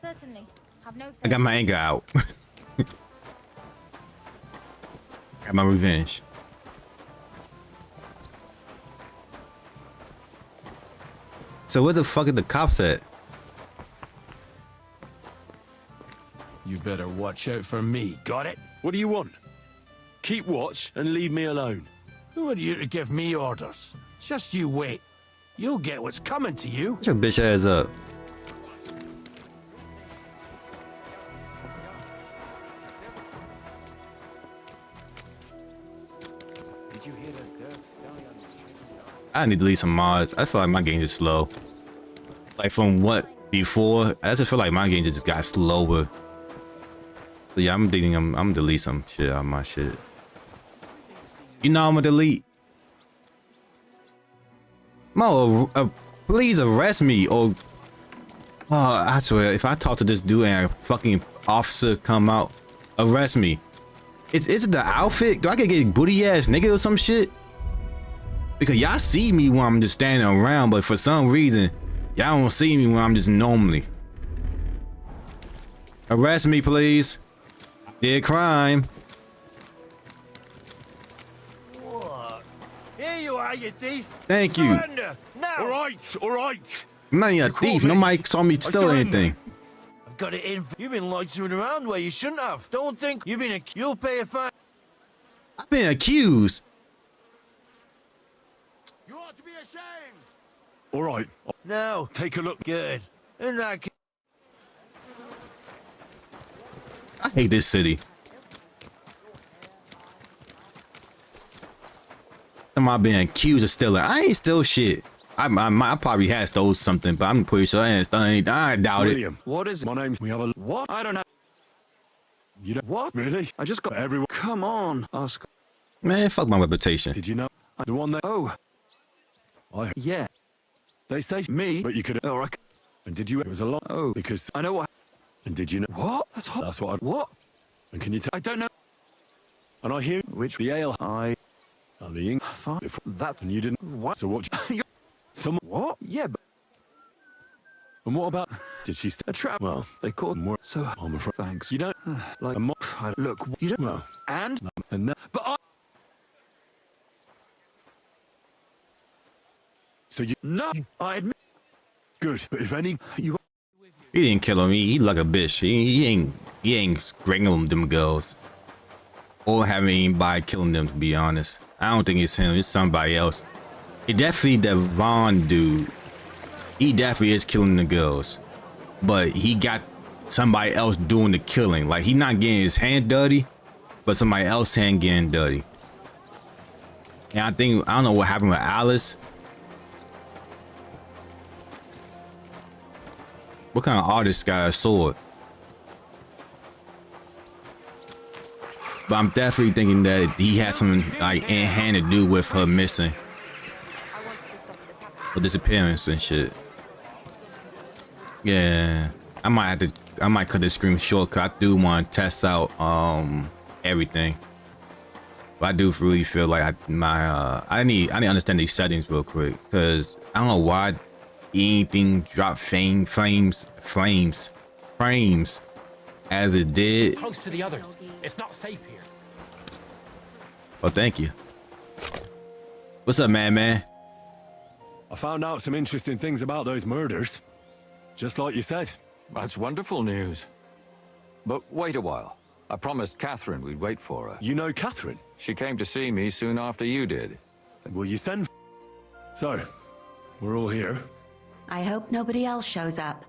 Certainly. Have no I got my anger out. Got my revenge. So where the fuck are the cops at? You better watch out for me. Got it? What do you want? Keep watch and leave me alone. Who are you to give me orders? Just you wait. You'll get what's coming to you. Get your bitch ass up. I need to delete some mods. I feel like my game is slow. Like from what before, I just feel like my game just got slower. So yeah, I'm deleting them. I'm gonna delete some shit out of my shit. You know I'm gonna delete. Mo, please arrest me or I swear if I talk to this dude and a fucking officer come out, arrest me. Is it the outfit? Do I get booty ass nigga or some shit? Because y'all see me when I'm just standing around, but for some reason, y'all don't see me when I'm just normally. Arrest me, please. Did crime. What? Here you are, you thief. Thank you. Surrender. Now. All right, all right. I'm not even a thief. Nobody saw me steal anything. I've got it in. You've been loitering around where you shouldn't have. Don't think you've been. You'll pay a fine. I've been accused. You ought to be ashamed. All right. Now, Take a look. good. In that case, I hate this city. Somebody being accused of stealing. I ain't steal shit. I probably had stole something, but I'm pretty sure I ain't. I doubt it. William. What is it? My name's. We have a. What? I don't know. You don't... What? Really? I just got Everyone... Come on, ask. Man, fuck my reputation. Did you know? The one that... Oh, I heard. yeah. They say... Me? But you could... All right. And did you... It was a lot. Oh, Because... I know what. And did you know... What? That's hot. That's what I... What? And can you tell... I don't know. And I hear... Which The ale... I And the ink... fine. That. And you didn't... What? So what... Someone... What? Yeah, but And what about... Did she... a trap. Well... They caught. More... So I'm afraid... thanks. You don't... Like And look. You don't. Well... And And now... but I. So you... No, I admit. Good. But if any... You. He didn't kill him. He like a bitch. He ain't strangling them girls. Or having anybody killing them, to be honest. I don't think it's him. It's somebody else. It definitely the Vaughn dude. He definitely is killing the girls. But he got somebody else doing the killing. Like, he not getting his hand dirty, but somebody else hand getting dirty. And I don't know what happened with Alice. What kind of artist got a sword? But I'm definitely thinking that he had something like in hand to do with her missing. Or disappearance and shit. Yeah. I might cut this screen short because I do want to test out everything. But I do really feel like I need to understand these settings real quick. Cause I don't know why anything dropped frames as it did. Close to the others. It's not safe here. Oh, thank you. What's up, man? I found out some interesting things about those murders. Just like you said. That's wonderful news. But wait a while. I promised Catherine we'd wait for her. You know Catherine? She came to see me soon after you did. Will you send... So, we're all here. I hope nobody else shows up.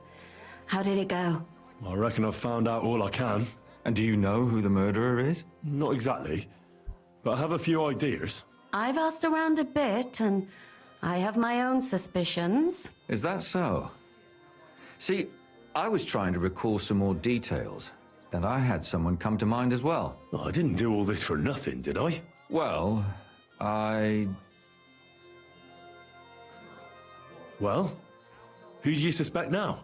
How did it go? I reckon I've found out all I can. And do you know who the murderer is? Not exactly, but I have a few ideas. I've asked around a bit, and I have my own suspicions. Is that so? See, I was trying to recall some more details, and I had someone come to mind as well. Oh, I didn't do all this for nothing, did I? Well, Well? Who do you suspect now?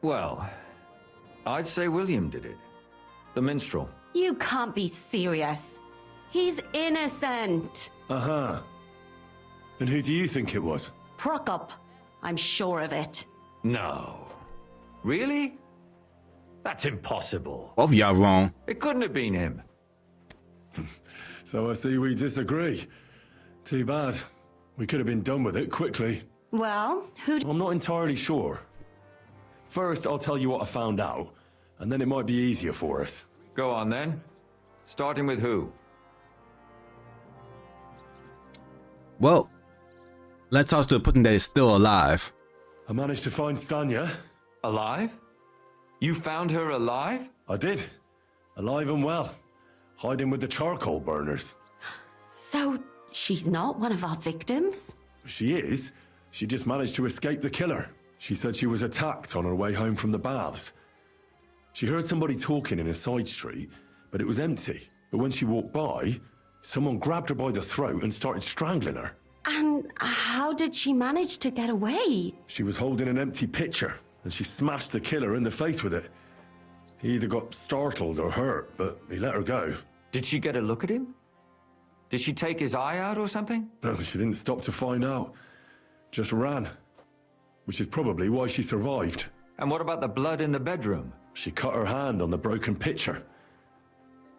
Well, I'd say William did it. The minstrel. You can't be serious. He's innocent. Uh-huh. And who do you think it was? Prokop. I'm sure of it. No. Really? That's impossible. Both of y'all wrong. It couldn't have been him. So I see we disagree. Too bad. We could have been done with it quickly. Well, who... I'm not entirely sure. First, I'll tell you what I found out, and then it might be easier for us. Go on then. Starting with who? Well, let's talk to the person that is still alive. I managed to find Stanya. Alive? You found her alive? I did. Alive and well. Hiding with the charcoal burners. So, she's not one of our victims? She is. She just managed to escape the killer. She said she was attacked on her way home from the baths. She heard somebody talking in a side street, but it was empty. But when she walked by, someone grabbed her by the throat and started strangling her. And how did she manage to get away? She was holding an empty pitcher, and she smashed the killer in the face with it. He either got startled or hurt, but he let her go. Did she get a look at him? Did she take his eye out or something? No, she didn't stop to find out. Just ran. Which is probably why she survived. And what about the blood in the bedroom? She cut her hand on the broken pitcher.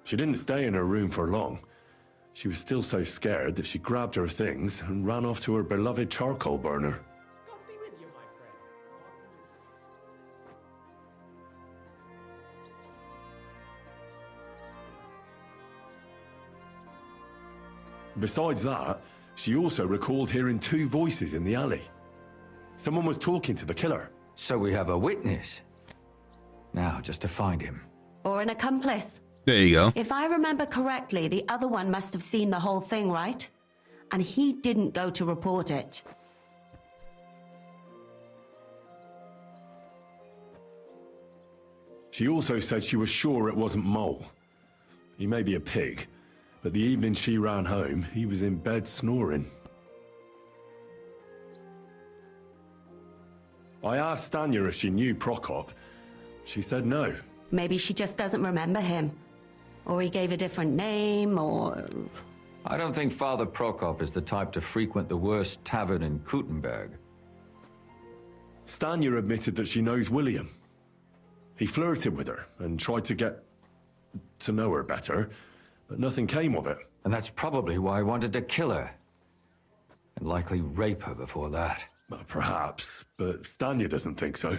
She didn't stay in her room for long. She was still so scared that she grabbed her things and ran off to her beloved charcoal burner. God be with you, my friend. Besides that, she also recalled hearing two voices in the alley. Someone was talking to the killer. So we have a witness. Now, just to find him. Or an accomplice. There you go. If I remember correctly, the other one must have seen the whole thing, right? And he didn't go to report it. She also said she was sure it wasn't Mole. He may be a pig, but the evening she ran home, he was in bed snoring. I asked Stanya if she knew Prokop. She said no. Maybe she just doesn't remember him. Or he gave a different name, or... I don't think Father Prokop is the type to frequent the worst tavern in Kuttenberg. Stanya admitted that she knows William. He flirted with her and tried to get to know her better, but nothing came of it. And that's probably why I wanted to kill her. And likely rape her before that. Well, perhaps, but Stanya doesn't think so.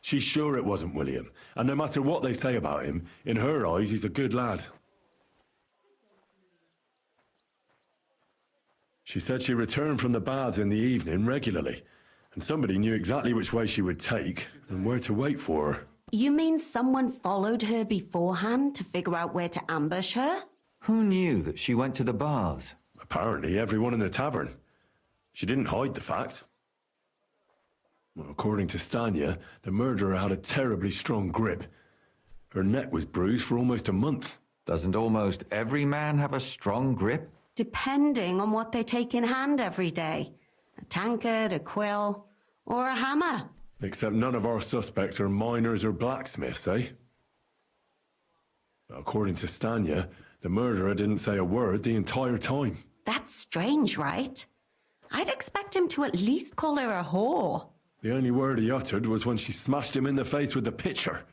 She's sure it wasn't William, and no matter what they say about him, in her eyes, he's a good lad. She said she returned from the baths in the evening regularly, and somebody knew exactly which way she would take and where to wait for her. You mean someone followed her beforehand to figure out where to ambush her? Who knew that she went to the baths? Apparently, everyone in the tavern. She didn't hide the fact. Well, according to Stanya, the murderer had a terribly strong grip. Her neck was bruised for almost a month. Doesn't almost every man have a strong grip? Depending on what they take in hand every day. A tankard, a quill, or a hammer. Except none of our suspects are miners or blacksmiths, eh? According to Stanya, the murderer didn't say a word the entire time. That's strange, right? I'd expect him to at least call her a whore. The only word he uttered was when she smashed him in the face with the pitcher.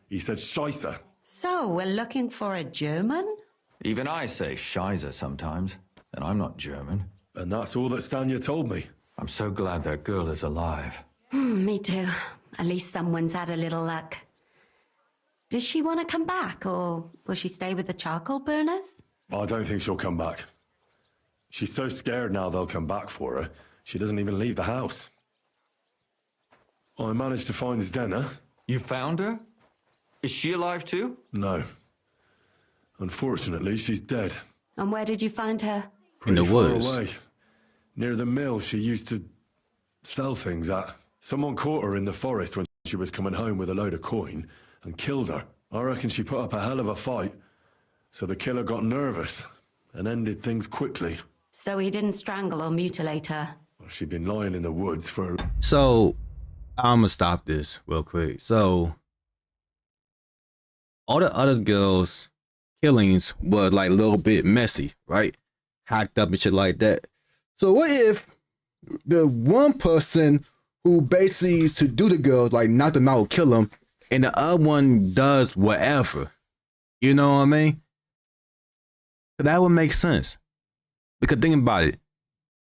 He said Scheisse. So, we're looking for a German? Even I say Scheisse sometimes, and I'm not German. And that's all that Stanya told me. I'm so glad that girl is alive. Me too. At least someone's had a little luck. Does she want to come back, or will she stay with the charcoal burners? I don't think she'll come back. She's so scared now they'll come back for her, she doesn't even leave the house. I managed to find Zdena. You found her? Is she alive too? No. Unfortunately, she's dead. And where did you find her? In the Pretty woods. far away. Near the mill she used to sell things at. Someone caught her in the forest when she was coming home with a load of coin and killed her. I reckon she put up a hell of a fight. So the killer got nervous and ended things quickly. So he didn't strangle or mutilate her? She'd been lying in the woods for... So, I'm gonna stop this real quick. So, all the other girls' killings was like a little bit messy, right? Hacked up and shit like that. So what if the one person who basically to do the girls, like knock them out, kill them, and the other one does whatever? You know what I mean? So that would make sense. Because think about it.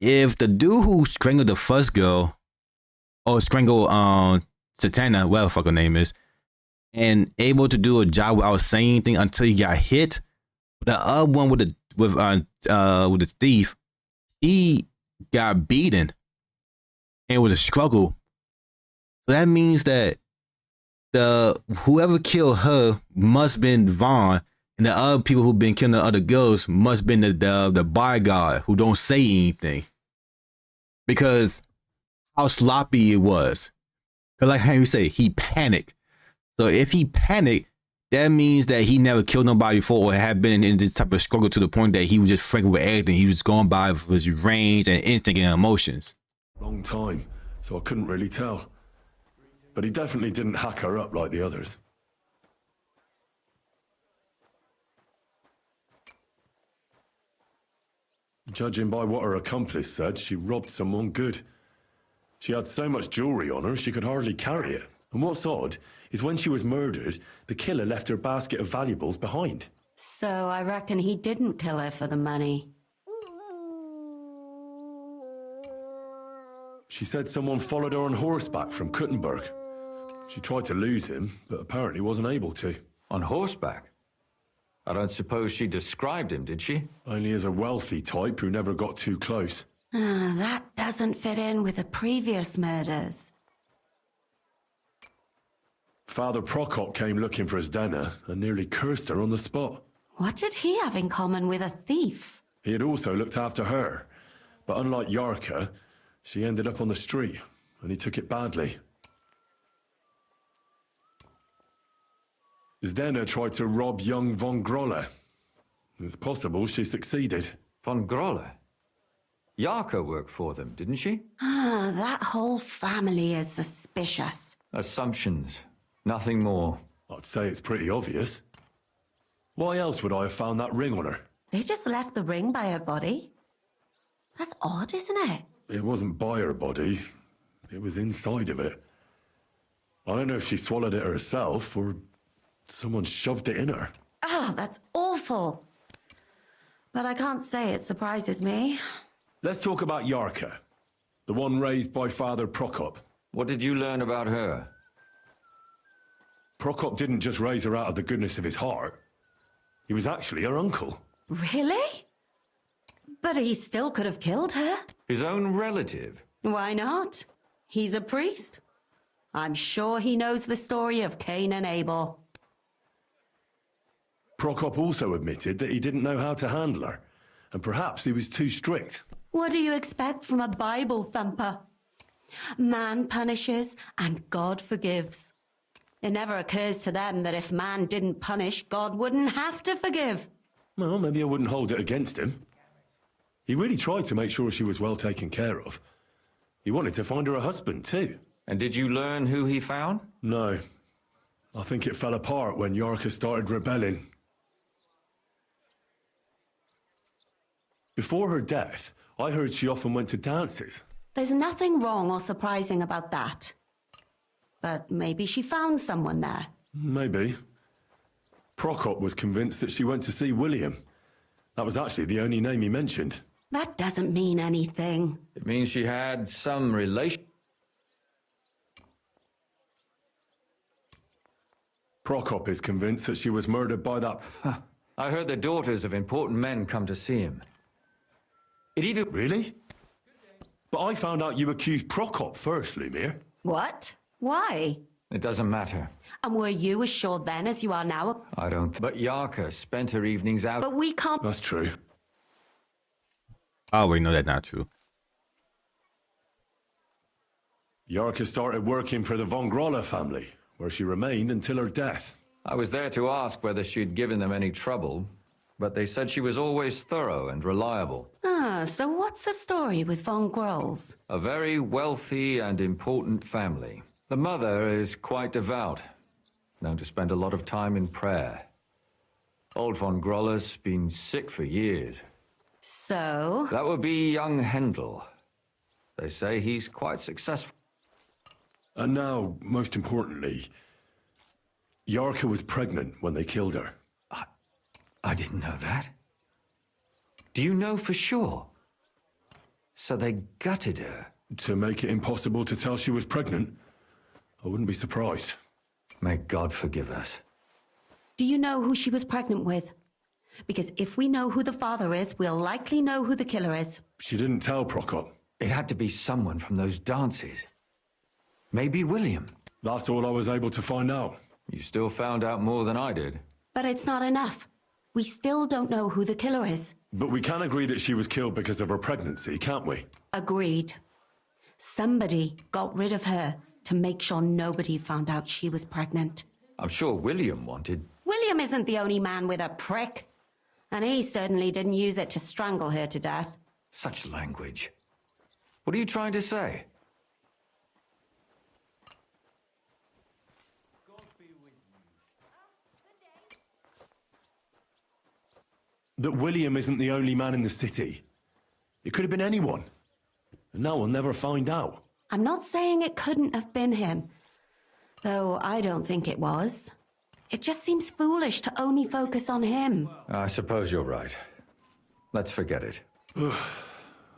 If the dude who strangled the first girl, or strangled Satana, whatever the fuck her name is, and able to do a job without saying anything until he got hit, the other one with the thief, he got beaten, and it was a struggle. So that means that the whoever killed her must been Vaughn, and the other people who've been killing the other girls must been the bodyguard who don't say anything, because how sloppy it was. Because like Henry said, he panicked. So if he panicked, that means that he never killed nobody before or had been in this type of struggle to the point that he was just frank with everything. He was going by his range and instinct and emotions. Long time, so I couldn't really tell. But he definitely didn't hack her up like the others. Judging by what her accomplice said, she robbed someone good. She had so much jewelry on her, she could hardly carry it. And what's odd is when she was murdered, the killer left her basket of valuables behind. So I reckon he didn't kill her for the money. She said someone followed her on horseback from Kuttenberg. She tried to lose him, but apparently wasn't able to. On horseback? I don't suppose she described him, did she? Only as a wealthy type who never got too close. That doesn't fit in with the previous murders. Father Prokop came looking for Zdena and nearly cursed her on the spot. What did he have in common with a thief? He had also looked after her, but unlike Yarka, she ended up on the street, and he took it badly. Zdena tried to rob young von Grolle. It's possible she succeeded. Von Grolle? Yarka worked for them, didn't she? Ah, that whole family is suspicious. Assumptions. Nothing more. I'd say it's pretty obvious. Why else would I have found that ring on her? They just left the ring by her body. That's odd, isn't it? It wasn't by her body. It was inside of it. I don't know if she swallowed it herself or someone shoved it in her. Ah, that's awful. But I can't say it surprises me. Let's talk about Yarka, the one raised by Father Prokop. What did you learn about her? Prokop didn't just raise her out of the goodness of his heart. He was actually her uncle. Really? But he still could have killed her. His own relative? Why not? He's a priest. I'm sure he knows the story of Cain and Abel. Prokop also admitted that he didn't know how to handle her, and perhaps he was too strict. What do you expect from a Bible thumper? Man punishes and God forgives. It never occurs to them that if man didn't punish, God wouldn't have to forgive. Well, maybe I wouldn't hold it against him. He really tried to make sure she was well taken care of. He wanted to find her a husband, too. And did you learn who he found? No. I think it fell apart when Yarka started rebelling. Before her death, I heard she often went to dances. There's nothing wrong or surprising about that. But maybe she found someone there. Maybe. Prokop was convinced that she went to see William. That was actually the only name he mentioned. That doesn't mean anything. It means she had some relation. Prokop is convinced that she was murdered by that... I heard the daughters of important men come to see him. It even... Really? But I found out you accused Prokop first, Lumir. What? Why? It doesn't matter. And were you as sure then as you are now? I don't... But Yarka spent her evenings out... But we can't... That's true. I already know that's not true. Yarka started working for the von Grolle family, where she remained until her death. I was there to ask whether she'd given them any trouble, but they said she was always thorough and reliable. Ah, so what's the story with von Grolls? A very wealthy and important family. The mother is quite devout, known to spend a lot of time in prayer. Old von Groller's been sick for years. So? That would be young Hendel. They say he's quite successful. And now, most importantly, Yarka was pregnant when they killed her. I didn't know that. Do you know for sure? So they gutted her? To make it impossible to tell she was pregnant? I wouldn't be surprised. May God forgive us. Do you know who she was pregnant with? Because if we know who the father is, we'll likely know who the killer is. She didn't tell Prokop. It had to be someone from those dances. Maybe William. That's all I was able to find out. You still found out more than I did. But it's not enough. We still don't know who the killer is. But we can agree that she was killed because of her pregnancy, can't we? Agreed. Somebody got rid of her to make sure nobody found out she was pregnant. I'm sure William wanted... William isn't the only man with a prick. And he certainly didn't use it to strangle her to death. Such language. What are you trying to say? That William isn't the only man in the city. It could have been anyone. And now we'll never find out. I'm not saying it couldn't have been him. Though I don't think it was. It just seems foolish to only focus on him. I suppose you're right. Let's forget it.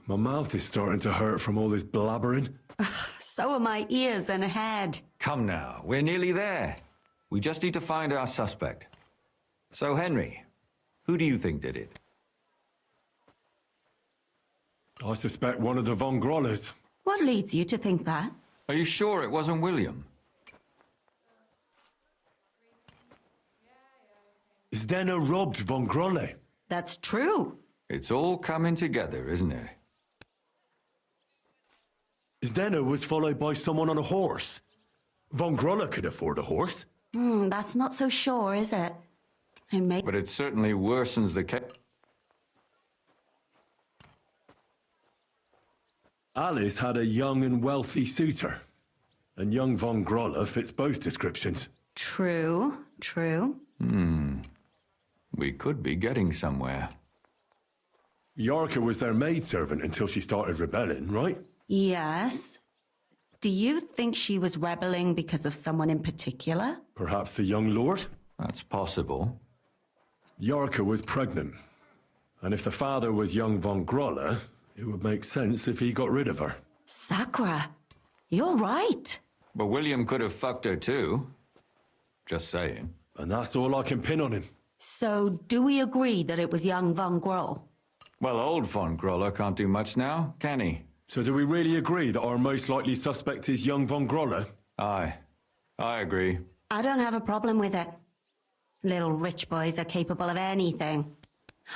My mouth is starting to hurt from all this blabbering. So are my ears and head. Come now, we're nearly there. We just need to find our suspect. So, Henry, who do you think did it? I suspect one of the von Grollers. What leads you to think that? Are you sure it wasn't William? Zdena robbed von Grolle. That's true. It's all coming together, isn't it? Zdena was followed by someone on a horse. Von Grolle could afford a horse. That's not so sure, is it? But it certainly worsens the case. Alice had a young and wealthy suitor, and young von Groller fits both descriptions. True. We could be getting somewhere. Yarka was their maidservant until she started rebelling, right? Yes. Do you think she was rebelling because of someone in particular? Perhaps the young lord? That's possible. Yarka was pregnant, and if the father was young von Groller, it would make sense if he got rid of her. Sakura, you're right. But William could have fucked her too. Just saying. And that's all I can pin on him. So, do we agree that it was young von Groll? Well, old von Groller can't do much now, can he? So do we really agree that our most likely suspect is young von Groller? Aye. I agree. I don't have a problem with it. Little rich boys are capable of anything.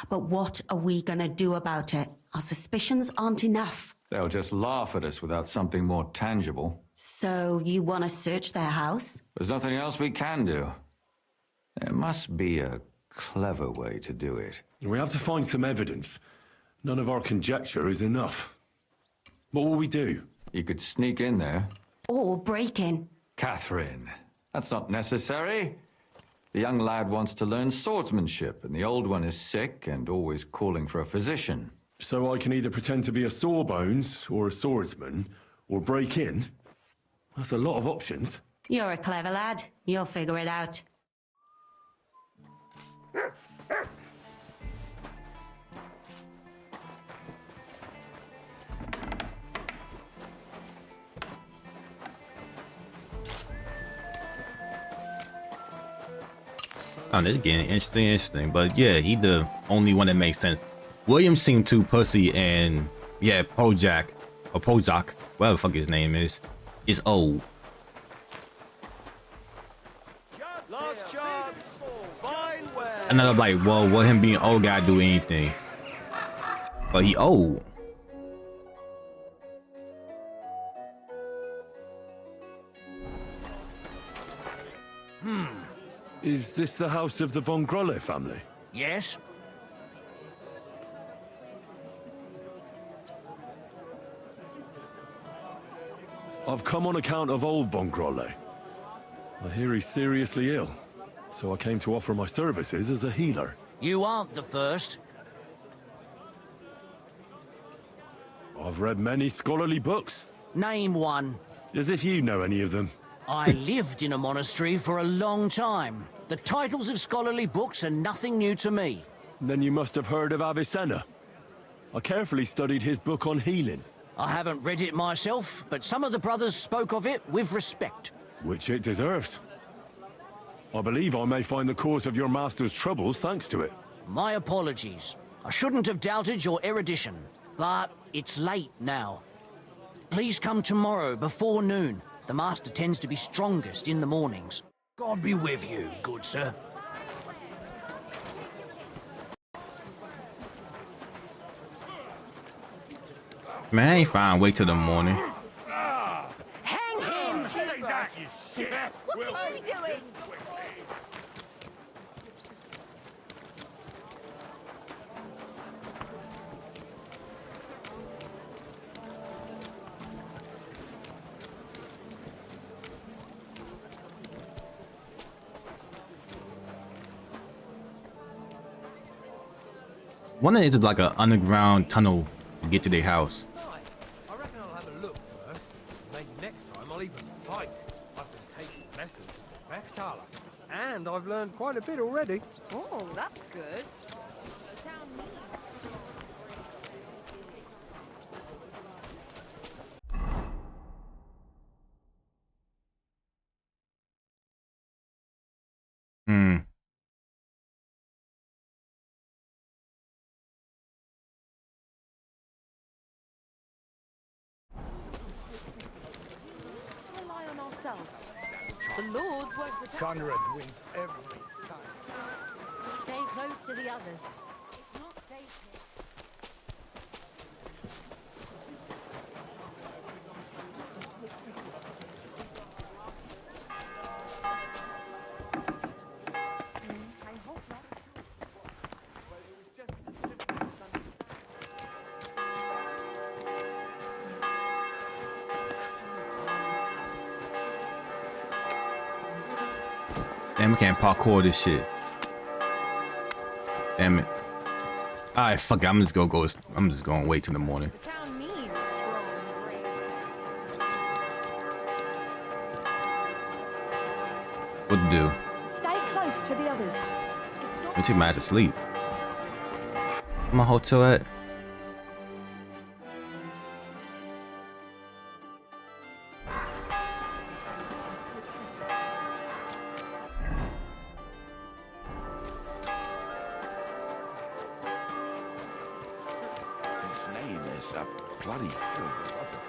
But what are we gonna do about it? Our suspicions aren't enough. They'll just laugh at us without something more tangible. So, you want to search their house? There's nothing else we can do. There must be a clever way to do it. We have to find some evidence. None of our conjecture is enough. What will we do? You could sneak in there. Or break in. Catherine, that's not necessary. The young lad wants to learn swordsmanship, and the old one is sick and always calling for a physician. So I can either pretend to be a sawbones or a swordsman, or break in? That's a lot of options. You're a clever lad. You'll figure it out. Oh, this is getting interesting. But yeah, he the only one that makes sense. William seemed too pussy, and yeah, Pojak, whatever the fuck his name is old. Last chance. Fine wear. And then I'm like, well, what him being old gotta do anything? But he old. Is this the house of the von Groller family? Yes? I've come on account of old von Groller. I hear he's seriously ill, so I came to offer my services as a healer. You aren't the first. I've read many scholarly books. Name one. As if you know any of them. I lived in a monastery for a long time. The titles of scholarly books are nothing new to me. Then you must have heard of Avicenna. I carefully studied his book on healing. I haven't read it myself, but some of the brothers spoke of it with respect. Which it deserves. I believe I may find the cause of your master's troubles thanks to it. My apologies. I shouldn't have doubted your erudition, but it's late now. Please come tomorrow before noon. The master tends to be strongest in the mornings. God be with you, good sir. Man, I ain't fine. Wait till the morning. Hang him! Take that, you shit! What are you doing? Wonder if it's like an underground tunnel to get to their house. I reckon I'll have a look first. Maybe next time I'll even fight. I've been taking lessons with Vechtala. And I've learned quite a bit already. Oh, that's good. The town needs. Rely on ourselves. The lords won't protect Conrad wins every time. Stay close to the others. It's not safe here. Damn, I can't parkour this shit. Damn it. Alright, fuck it. I'm just gonna wait till the morning. The town needs strong brains. What to do? Stay close to the others. Let me take my ass to sleep. Where my hotel at? His name is a bloody good brother.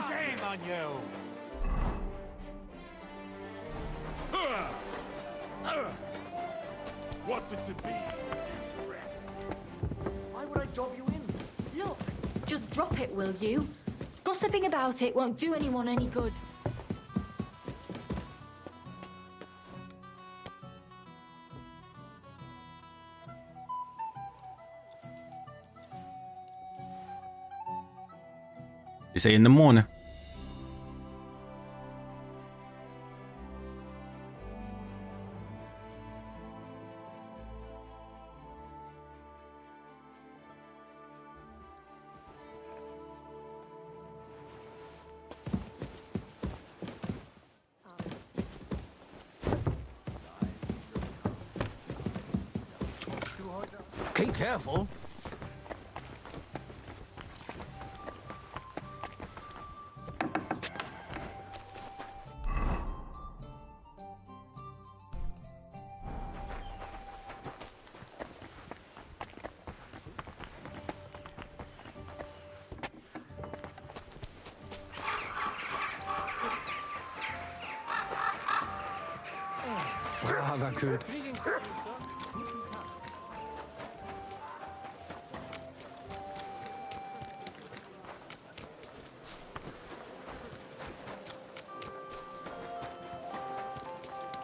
Shame on you! What's it to be? Why would I dob you in? Look, just drop it, will you? Gossiping about it won't do anyone any good. They say in the morning. Keep careful.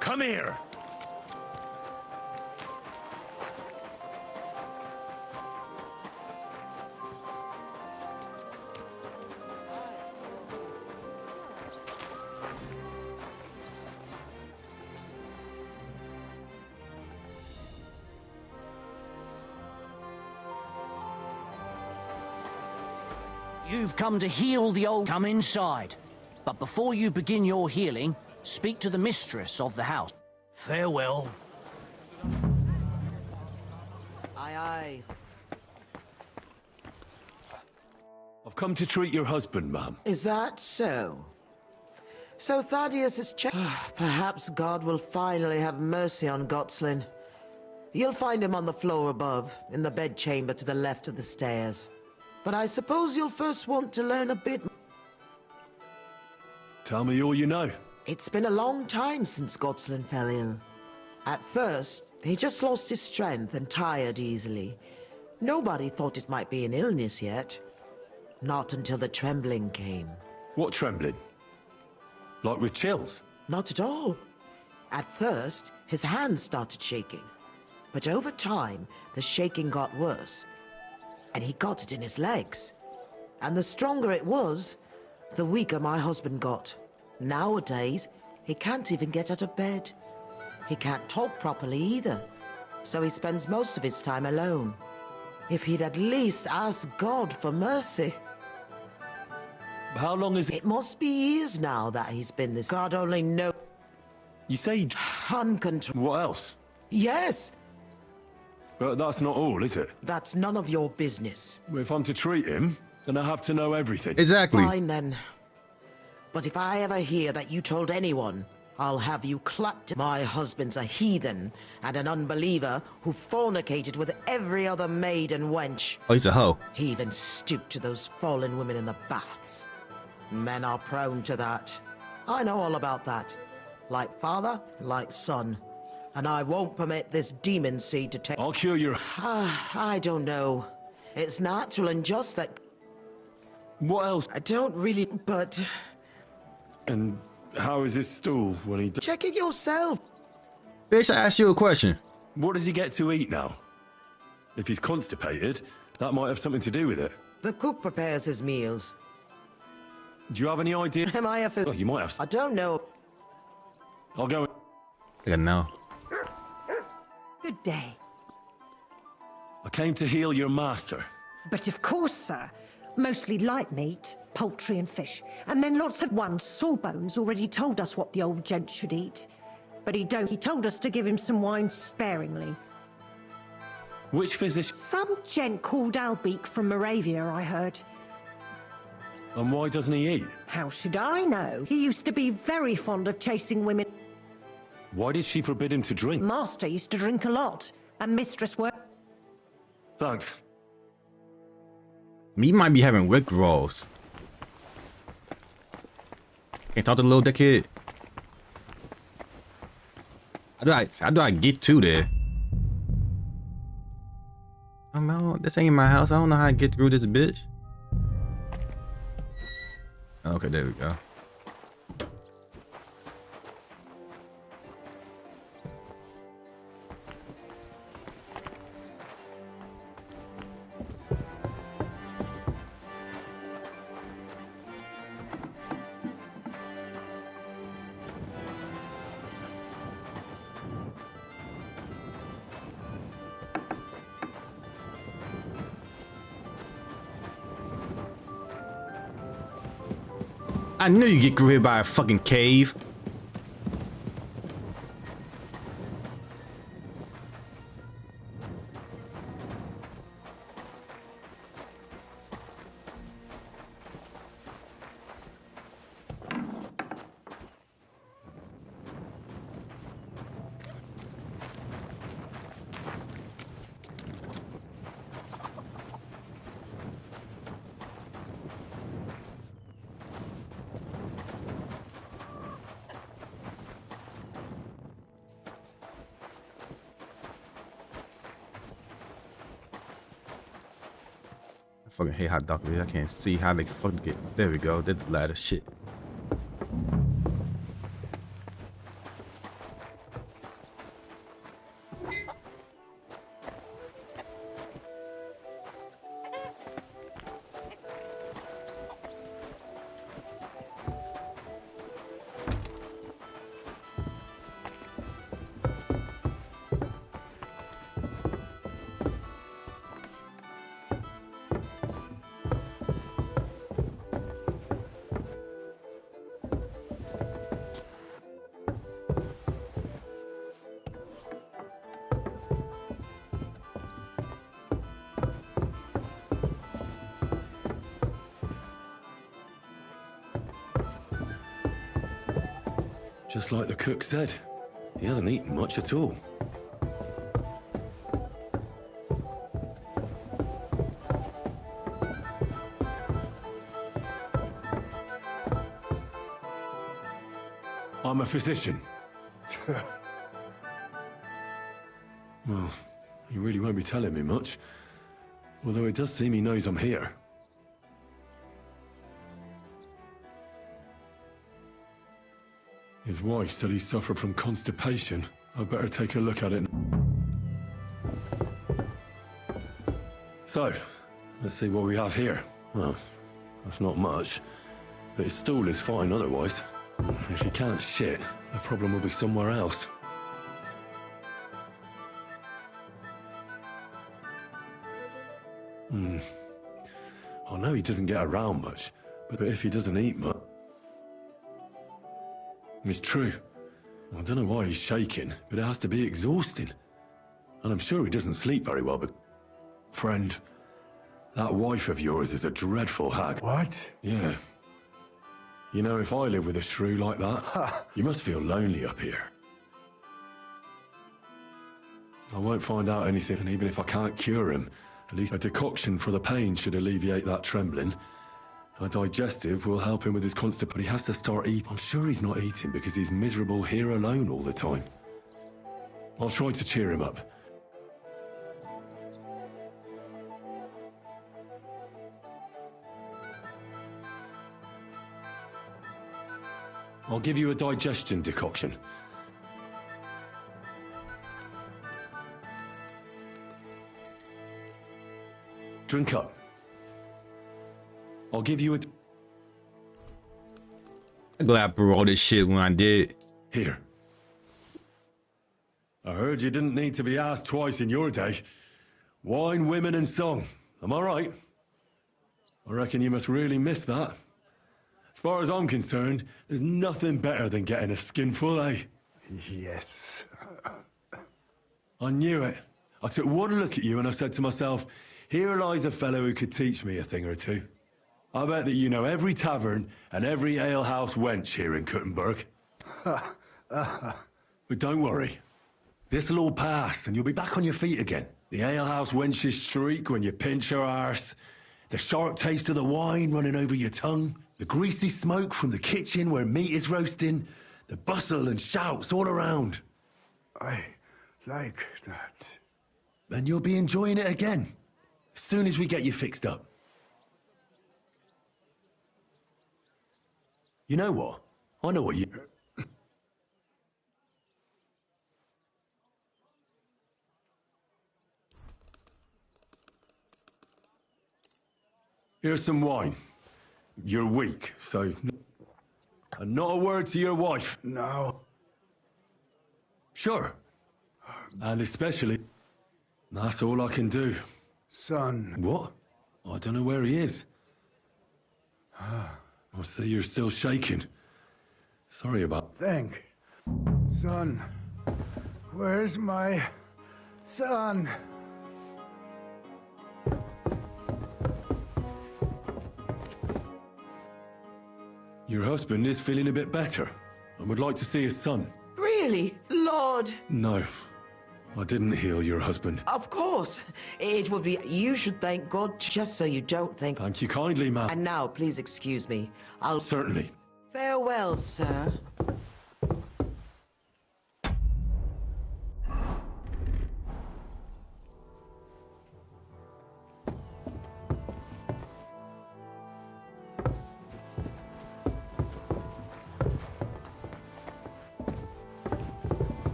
Come here. You've come to heal the old. Come inside. But before you begin your healing, speak to the mistress of the house. Farewell. Aye, aye. I've come to treat your husband, ma'am. Is that so? So Thaddeus is Perhaps God will finally have mercy on Gotslin. You'll find him on the floor above, in the bedchamber to the left of the stairs. But I suppose you'll first want to learn a bit. Tell me all you know. It's been a long time since Gotslin fell ill. At first, he just lost his strength and tired easily. Nobody thought it might be an illness yet. Not until the trembling came. What trembling? Like with chills? Not at all. At first, his hands started shaking. But over time, the shaking got worse. And he got it in his legs. And the stronger it was, the weaker my husband got. Nowadays, he can't even get out of bed. He can't talk properly either. So he spends most of his time alone. If he'd at least ask God for mercy. How long is it? It must be years now that he's been this. God only knows. You say uncontrolled. What else? Yes! But that's not all, is it? That's none of your business. If I'm to treat him, then I have to know everything. Exactly. Fine then. But if I ever hear that you told anyone, I'll have you clapped. My husband's a heathen and an unbeliever who fornicated with every other maid and wench. Oh, he's a hoe. He even stooped to those fallen women in the baths. Men are prone to that. I know all about that. Like father, like son. And I won't permit this demon seed to take... I'll cure your... I don't know. It's natural and just that... What else? I don't really, but... And How is his stool when he... Check it yourself. Bitch, I asked you a question. What does he get to eat now? If he's constipated, that might have something to do with it. The cook prepares his meals. Do you have any idea? Am I a... Oh, you might have... I don't know. I'll go... I got no. Good day. I came to heal your master. But of course, sir. Mostly light meat, poultry and fish. And then lots of one. Sawbones already told us what the old gent should eat. But he don't. He told us to give him some wine sparingly. Which physician? Some gent called Albeek from Moravia, I heard. And why doesn't he eat? How should I know? He used to be very fond of chasing women. Why did she forbid him to drink? Master used to drink a lot. And mistress were... Thanks. Me might be having Rick rolls. Can't talk to the little dickhead. How do I get to there? Oh no, this ain't my house. I don't know how to get through this bitch. Okay, there we go. I knew you get greeted by a fucking cave. I fucking hate how dark it is. I can't see how they fucking get. There we go. Did the ladder shit. Just like the cook said, he hasn't eaten much at all. I'm a physician. Well, he really won't be telling me much. Although it does seem he knows I'm here. His wife said he suffered from constipation. I'd better take a look at it. So, let's see what we have here. Well, that's not much. But his stool is fine otherwise. If he can't shit, the problem will be somewhere else. I know he doesn't get around much, but if he doesn't eat much... It's true. I don't know why he's shaking, but it has to be exhausting. And I'm sure he doesn't sleep very well, but... Friend, that wife of yours is a dreadful hag. What? Yeah. You know, if I live with a shrew like that, you must feel lonely up here. I won't find out anything, and even if I can't cure him, at least a decoction for the pain should alleviate that trembling. A digestive will help him with his constipation, but he has to start eating. I'm sure he's not eating because he's miserable here alone all the time. I'll try to cheer him up. I'll give you a digestion decoction. Drink up. I'll give you a... I'm glad I brought all this shit when I did. Here. I heard you didn't need to be asked twice in your day. Wine, women, and song. Am I right? I reckon you must really miss that. As far as I'm concerned, there's nothing better than getting a skinful, eh? Yes. I knew it. I took one look at you and I said to myself, here lies a fellow who could teach me a thing or two. I bet that you know every tavern and every alehouse wench here in Kuttenberg. But don't worry. This'll all pass and you'll be back on your feet again. The alehouse wenches shriek when you pinch her arse. The sharp taste of the wine running over your tongue. The greasy smoke from the kitchen where meat is roasting. The bustle and shouts all around. I like that. And you'll be enjoying it again. As soon as we get you fixed up. You know what? I know what you... Here's some wine. You're weak, so... And not a word to your wife. No. Sure. And especially... That's all I can do. Son. What? I don't know where he is. I see you're still shaking. Sorry about... Think. Son. Where's my son? Your husband is feeling a bit better and would like to see his son. Really? Lord? No, I didn't heal your husband. Of course. It would be... You should thank God just so you don't think... Thank you kindly, ma'am. And now, please excuse me. I'll... Certainly. Farewell, sir.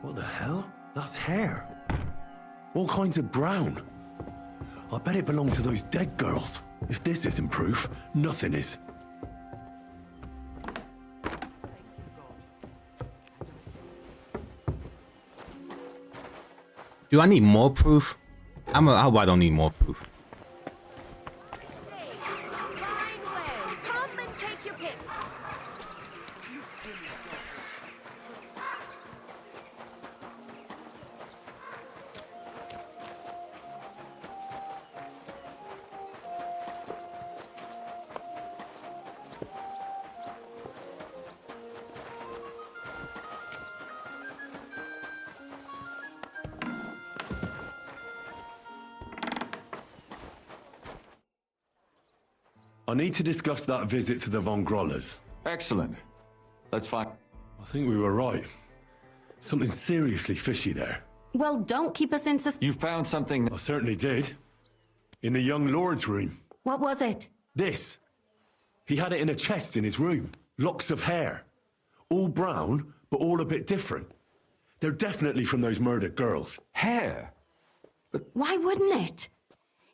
What the hell? That's hair. All kinds of brown. I bet it belonged to those dead girls. If this isn't proof, nothing is. Do I need more proof? I hope I don't need more proof. Come and take your pick. I need to discuss that visit to the Von Grollers. Excellent. Let's find... I think we were right. Something seriously fishy there. Well, don't keep us in suspense. You found something... I certainly did. In the young lord's room. What was it? This. He had it in a chest in his room. Locks of hair. All brown, but all a bit different. They're definitely from those murdered girls. Hair? Why wouldn't it?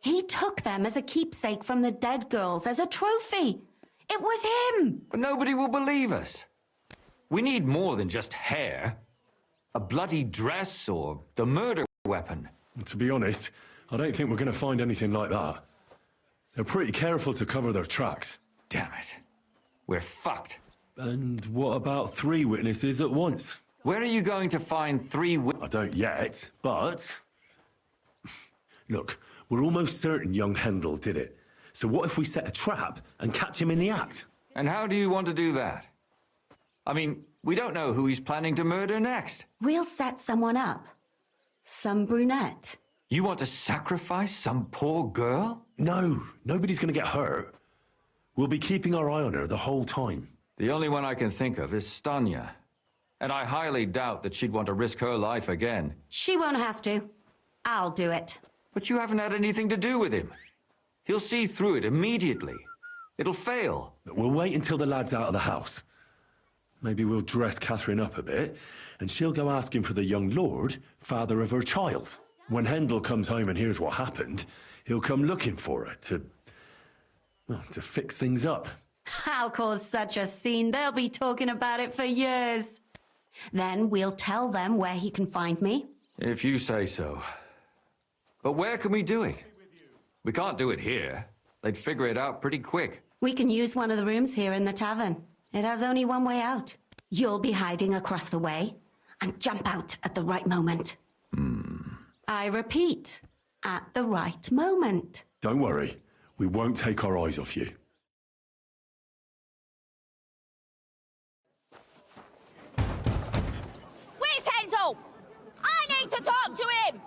He took them as a keepsake from the dead girls, as a trophy. It was him! But nobody will believe us. We need more than just hair. A bloody dress or the murder weapon. To be honest, I don't think we're going to find anything like that. They're pretty careful to cover their tracks. Damn it. We're fucked. And what about 3 witnesses at once? Where are you going to find 3 I don't yet, but... Look, we're almost certain young Hendel did it. So what if we set a trap and catch him in the act? And how do you want to do that? I mean, we don't know who he's planning to murder next. We'll set someone up. Some brunette. You want to sacrifice some poor girl? No, nobody's going to get hurt. We'll be keeping our eye on her the whole time. The only one I can think of is Stanya. And I highly doubt that she'd want to risk her life again. She won't have to. I'll do it. But you haven't had anything to do with him. He'll see through it immediately. It'll fail. We'll wait until the lad's out of the house. Maybe we'll dress Catherine up a bit, and she'll go asking for the young lord, father of her child. When Hendel comes home and hears what happened, he'll come looking for her to fix things up. I'll cause such a scene, they'll be talking about it for years. Then we'll tell them where he can find me. If you say so. But where can we do it? We can't do it here. They'd figure it out pretty quick. We can use one of the rooms here in the tavern. It has only one way out. You'll be hiding across the way and jump out at the right moment. I repeat, at the right moment. Don't worry, we won't take our eyes off you. Where's Hendel? I need to talk to him!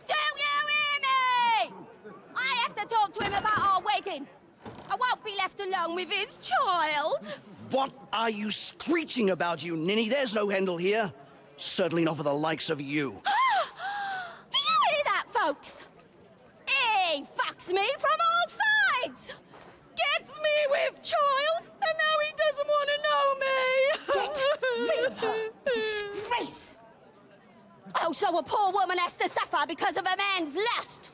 Do you hear me? I have to talk to him about our wedding. I won't be left alone with his child. What are you screeching about, you ninny? There's no Hendel here. Certainly not for the likes of you. Do you hear that, folks? He fucks me from all sides. Gets me with child, and now he doesn't want to know me. Get rid of her. Disgrace. Oh, so a poor woman has to suffer because of a man's lust.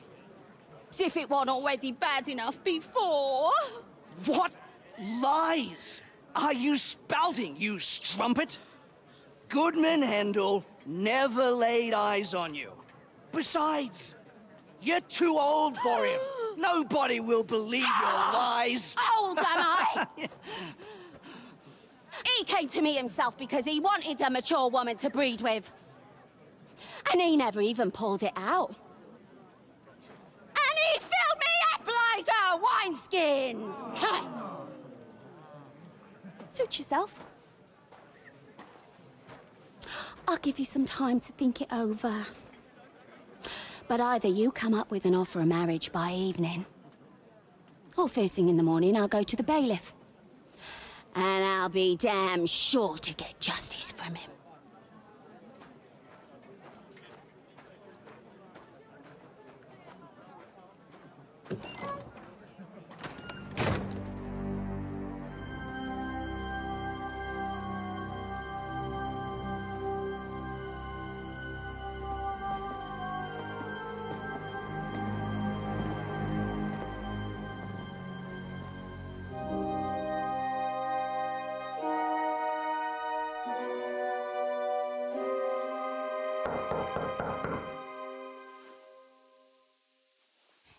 As if it wasn't already bad enough before. What lies are you spouting, you strumpet? Goodman Hendel never laid eyes on you. Besides, you're too old for him. Nobody will believe your lies. Old, am I? He came to me himself because he wanted a mature woman to breed with. And he never even pulled it out. And he filled me up like a wineskin. Suit yourself. I'll give you some time to think it over. But either you come up with an offer of marriage by evening, or first thing in the morning I'll go to the bailiff. And I'll be damn sure to get justice from him.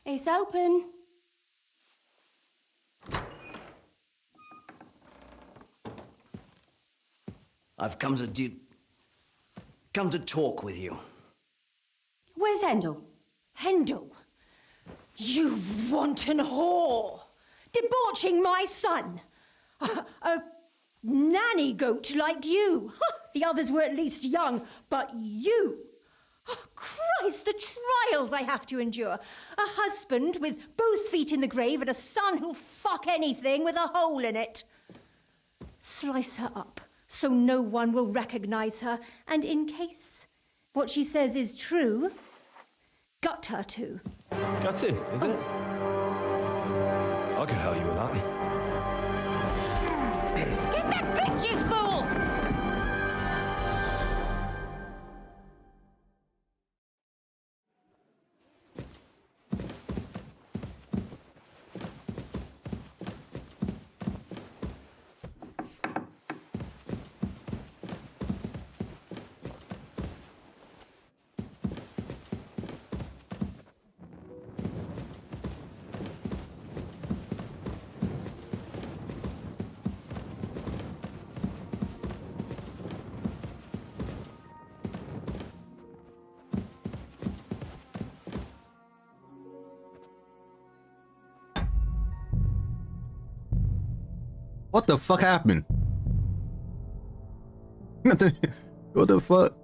It's open. I've come to talk with you. Where's Hendel? Hendel? You wanton whore! Debauching my son! A nanny goat like you! The others were at least young, but you! Oh, Christ, the trials I have to endure! A husband with both feet in the grave and a son who'll fuck anything with a hole in it. Slice her up so no one will recognize her, and in case what she says is true, gut her too. Gutting, is it? I could help you with that. Get that bitch, you fool! What the fuck happened? Nothing. What the fuck?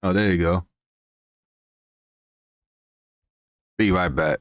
Oh, there you go. Be right back.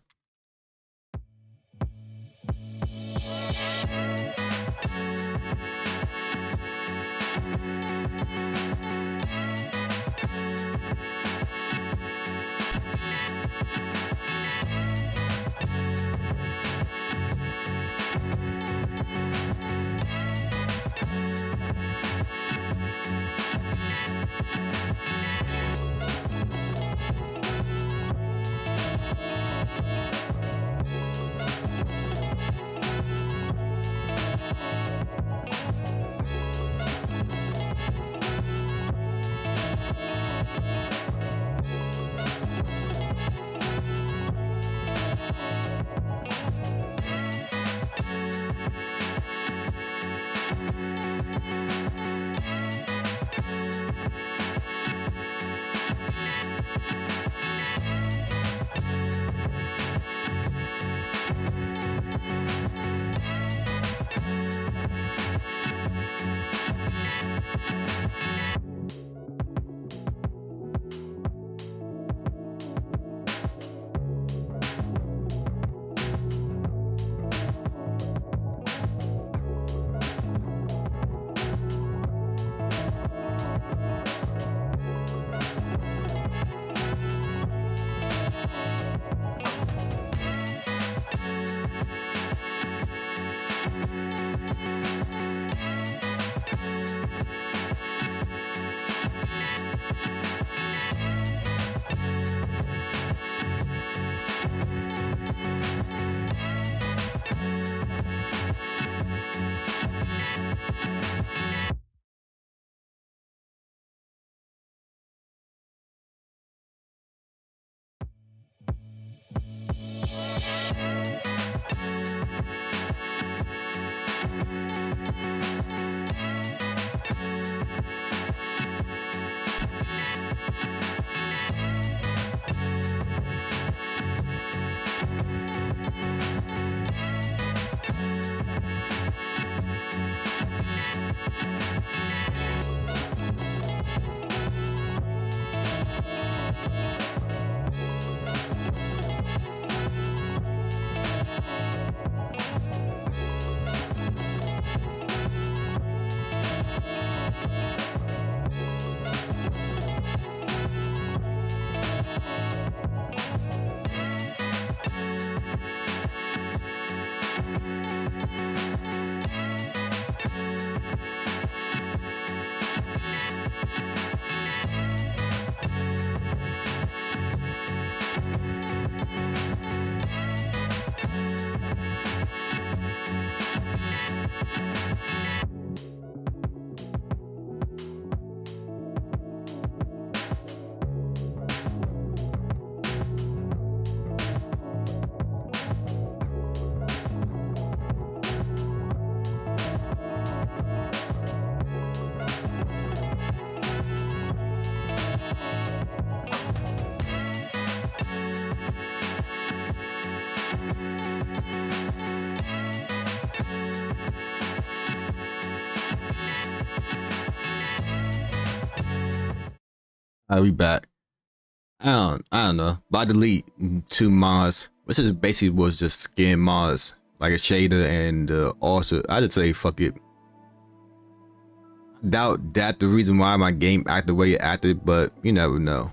I'll be back. I don't know. But I delete 2 mods. This is basically was just skin mods, like a shader and also I just say fuck it. doubt that the reason why my game acted the way it acted, but you never know.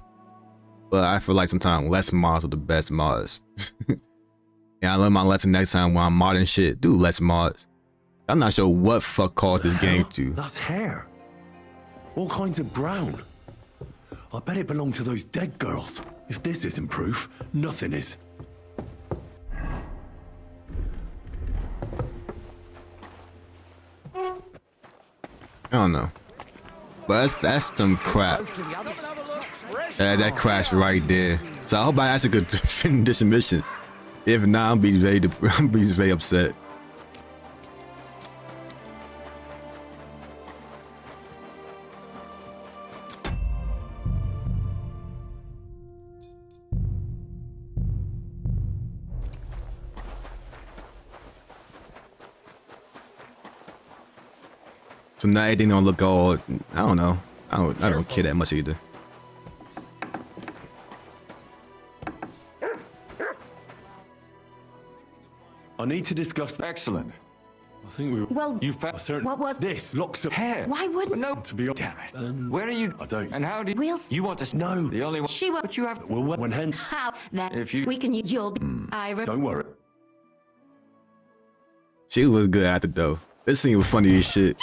But I feel like sometimes less mods are the best mods. And I learned my lesson next time when I'm modding shit. Do less mods. I'm not sure what fuck caused this game to. That's hair. All kinds of brown. I bet it belonged to those dead girls. If this isn't proof, nothing is. I don't know. But that's some crap. That crash right there. So I hope I actually could finish this mission. If not, I'll be very upset. So now everything don't look all, I don't know. I don't care that much either. I need to discuss. Excellent. I think we. Well, you found certain. what was this? Locks of hair. Why would no? To be damn it. Where are you? I don't. And how did you want to? No. The only one. She will. But you have. Well, when hen. How that? If you. We can use. You'll be. Don't worry. She was good at it though. This scene was funny as shit.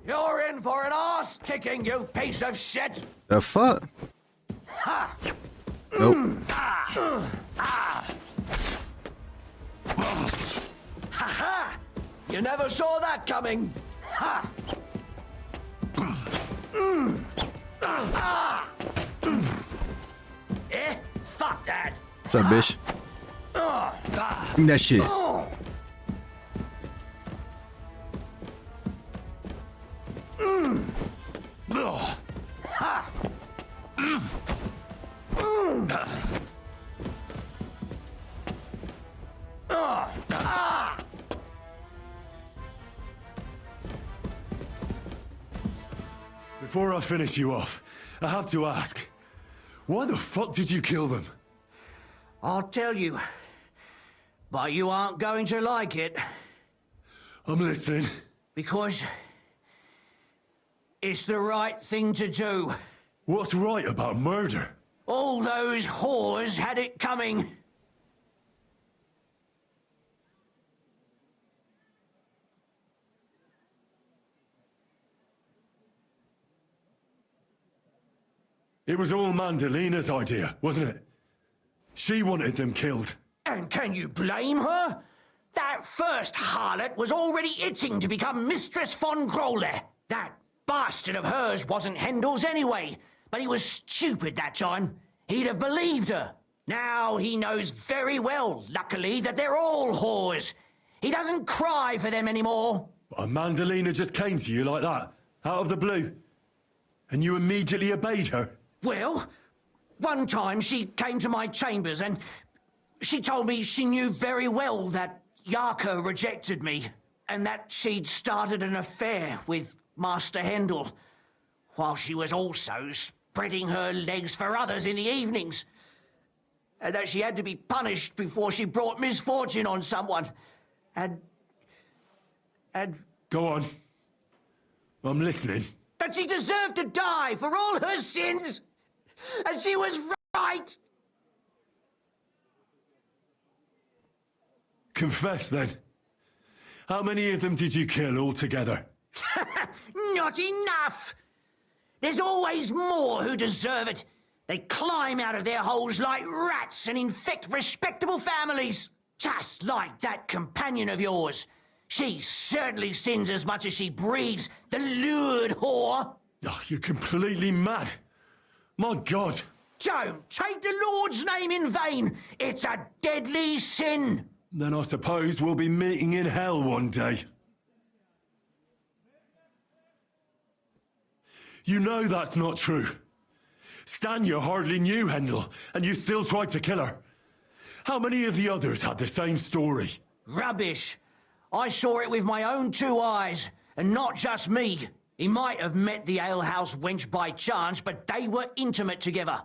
You're in for an arse kicking, you piece of shit! The fuck? Ha! Nope. Ha ha! You never saw that coming! Ha! Eh? Fuck that! What's up, bitch? Give me that shit. Before I finish you off, I have to ask, why the fuck did you kill them? I'll tell you, but you aren't going to like it. I'm listening. Because it's the right thing to do. What's right about murder? All those whores had it coming. It was all Mandalina's idea, wasn't it? She wanted them killed. And can you blame her? That first harlot was already itching to become Mistress von Groller. That bastard of hers wasn't Handel's anyway, but he was stupid that time. He'd have believed her. Now he knows very well, luckily, that they're all whores. He doesn't cry for them anymore. And Mandalina just came to you like that, out of the blue. And you immediately obeyed her. Well, one time she came to my chambers and she told me she knew very well that Yarka rejected me and that she'd started an affair with Master Handel, while she was also spreading her legs for others in the evenings. And that she had to be punished before she brought misfortune on someone. And... Go on. I'm listening. That she deserved to die for all her sins! And she was right! Confess, then. How many of them did you kill altogether? Not enough! There's always more who deserve it. They climb out of their holes like rats and infect respectable families. Just like that companion of yours. She certainly sins as much as she breeds, the lured whore. Oh, you're completely mad. My God. Don't take the Lord's name in vain. It's a deadly sin. Then I suppose we'll be meeting in hell one day. You know that's not true. Stanya hardly knew Hendel, and you still tried to kill her. How many of the others had the same story? Rubbish. I saw it with my own two eyes, and not just me. He might have met the alehouse wench by chance, but they were intimate together.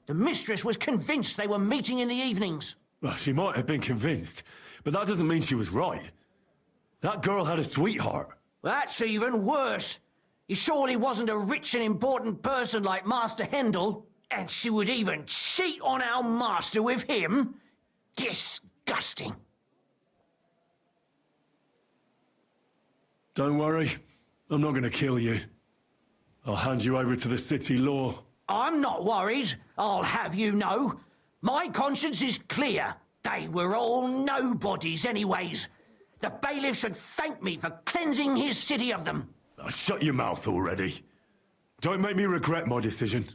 The mistress was convinced they were meeting in the evenings. Well, she might have been convinced, but that doesn't mean she was right. That girl had a sweetheart. That's even worse. He surely wasn't a rich and important person like Master Hendel, and she would even cheat on our master with him. Disgusting. Don't worry, I'm not going to kill you. I'll hand you over to the city law. I'm not worried, I'll have you know. My conscience is clear. They were all nobodies anyways. The bailiff should thank me for cleansing his city of them. Oh, shut your mouth already. Don't make me regret my decision.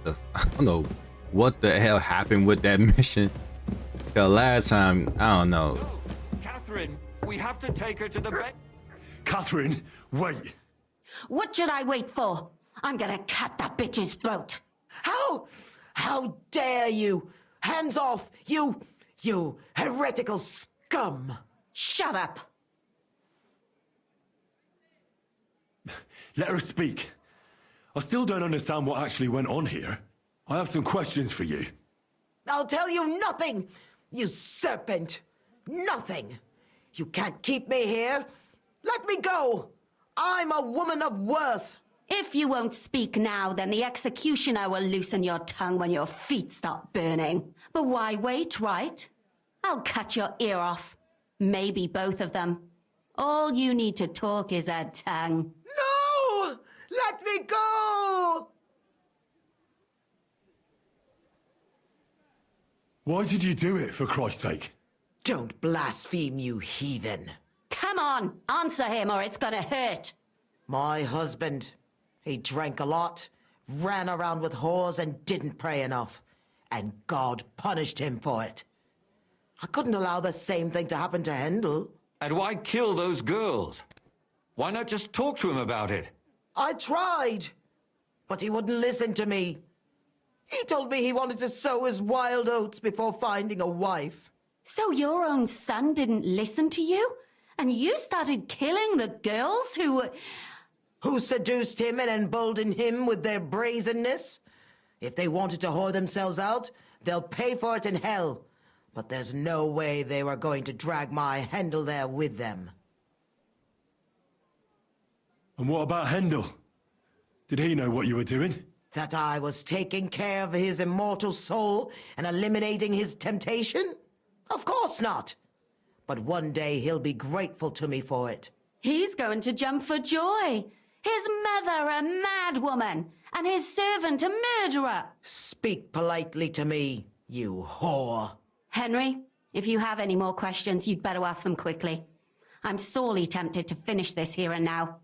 I don't know what the hell happened with that mission. The last time, I don't know. Catherine, we have to take her to the bed. Catherine, wait. What should I wait for? I'm gonna cut that bitch's throat. How dare you? Hands off, you heretical scum. Shut up. Let her speak. I still don't understand what actually went on here. I have some questions for you. I'll tell you nothing, you serpent. Nothing. You can't keep me here. Let me go. I'm a woman of worth. If you won't speak now, then the executioner will loosen your tongue when your feet start burning. But why wait, right? I'll cut your ear off. Maybe both of them. All you need to talk is a tongue. No! Let me go! Why did you do it, for Christ's sake? Don't blaspheme, you heathen. Come on, answer him or it's gonna hurt. My husband, he drank a lot, ran around with whores and didn't pray enough. And God punished him for it. I couldn't allow the same thing to happen to Hendel. And why kill those girls? Why not just talk to him about it? I tried, but he wouldn't listen to me. He told me he wanted to sow his wild oats before finding a wife. So your own son didn't listen to you? And you started killing the girls who seduced him and emboldened him with their brazenness? If they wanted to whore themselves out, they'll pay for it in hell. But there's no way they were going to drag my Hendel there with them. And what about Hendel? Did he know what you were doing? That I was taking care of his immortal soul and eliminating his temptation? Of course not. But one day he'll be grateful to me for it. He's going to jump for joy. His mother a mad woman, and his servant a murderer. Speak politely to me, you whore. Henry, if you have any more questions, you'd better ask them quickly. I'm sorely tempted to finish this here and now.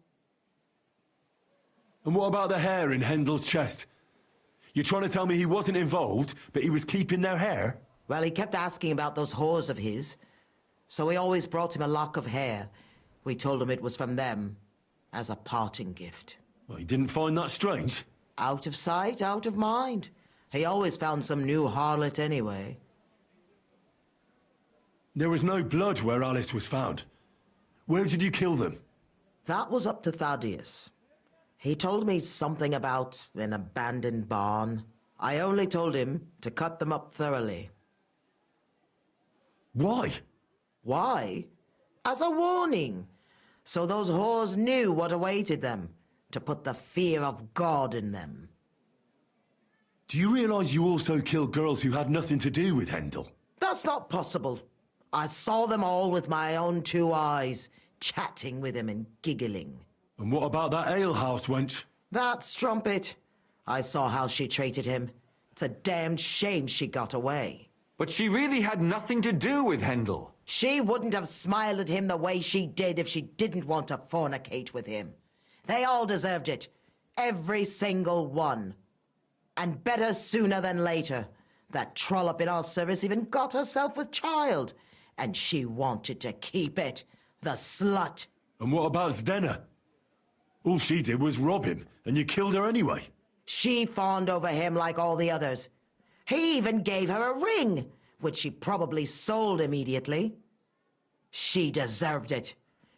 And what about the hair in Hendel's chest? You're trying to tell me he wasn't involved, but he was keeping their hair? Well, he kept asking about those whores of his. So we always brought him a lock of hair. We told him it was from them, as a parting gift. Well, he didn't find that strange? Out of sight, out of mind. He always found some new harlot anyway. There was no blood where Alice was found. Where did you kill them? That was up to Thaddeus. He told me something about an abandoned barn. I only told him to cut them up thoroughly. Why? Why? As a warning. So those whores knew what awaited them. To put the fear of God in them. Do you realize you also killed girls who had nothing to do with Hendel? That's not possible. I saw them all with my own 2 eyes, chatting with him and giggling. And what about that alehouse wench? That strumpet. I saw how she treated him. It's a damned shame she got away. But she really had nothing to do with Hendel. She wouldn't have smiled at him the way she did if she didn't want to fornicate with him. They all deserved it. Every single one. And better sooner than later. That trollop in our service even got herself with child. And she wanted to keep it. The slut. And what about Zdenna? All she did was rob him, and you killed her anyway. She fawned over him like all the others. He even gave her a ring, which she probably sold immediately. She deserved it.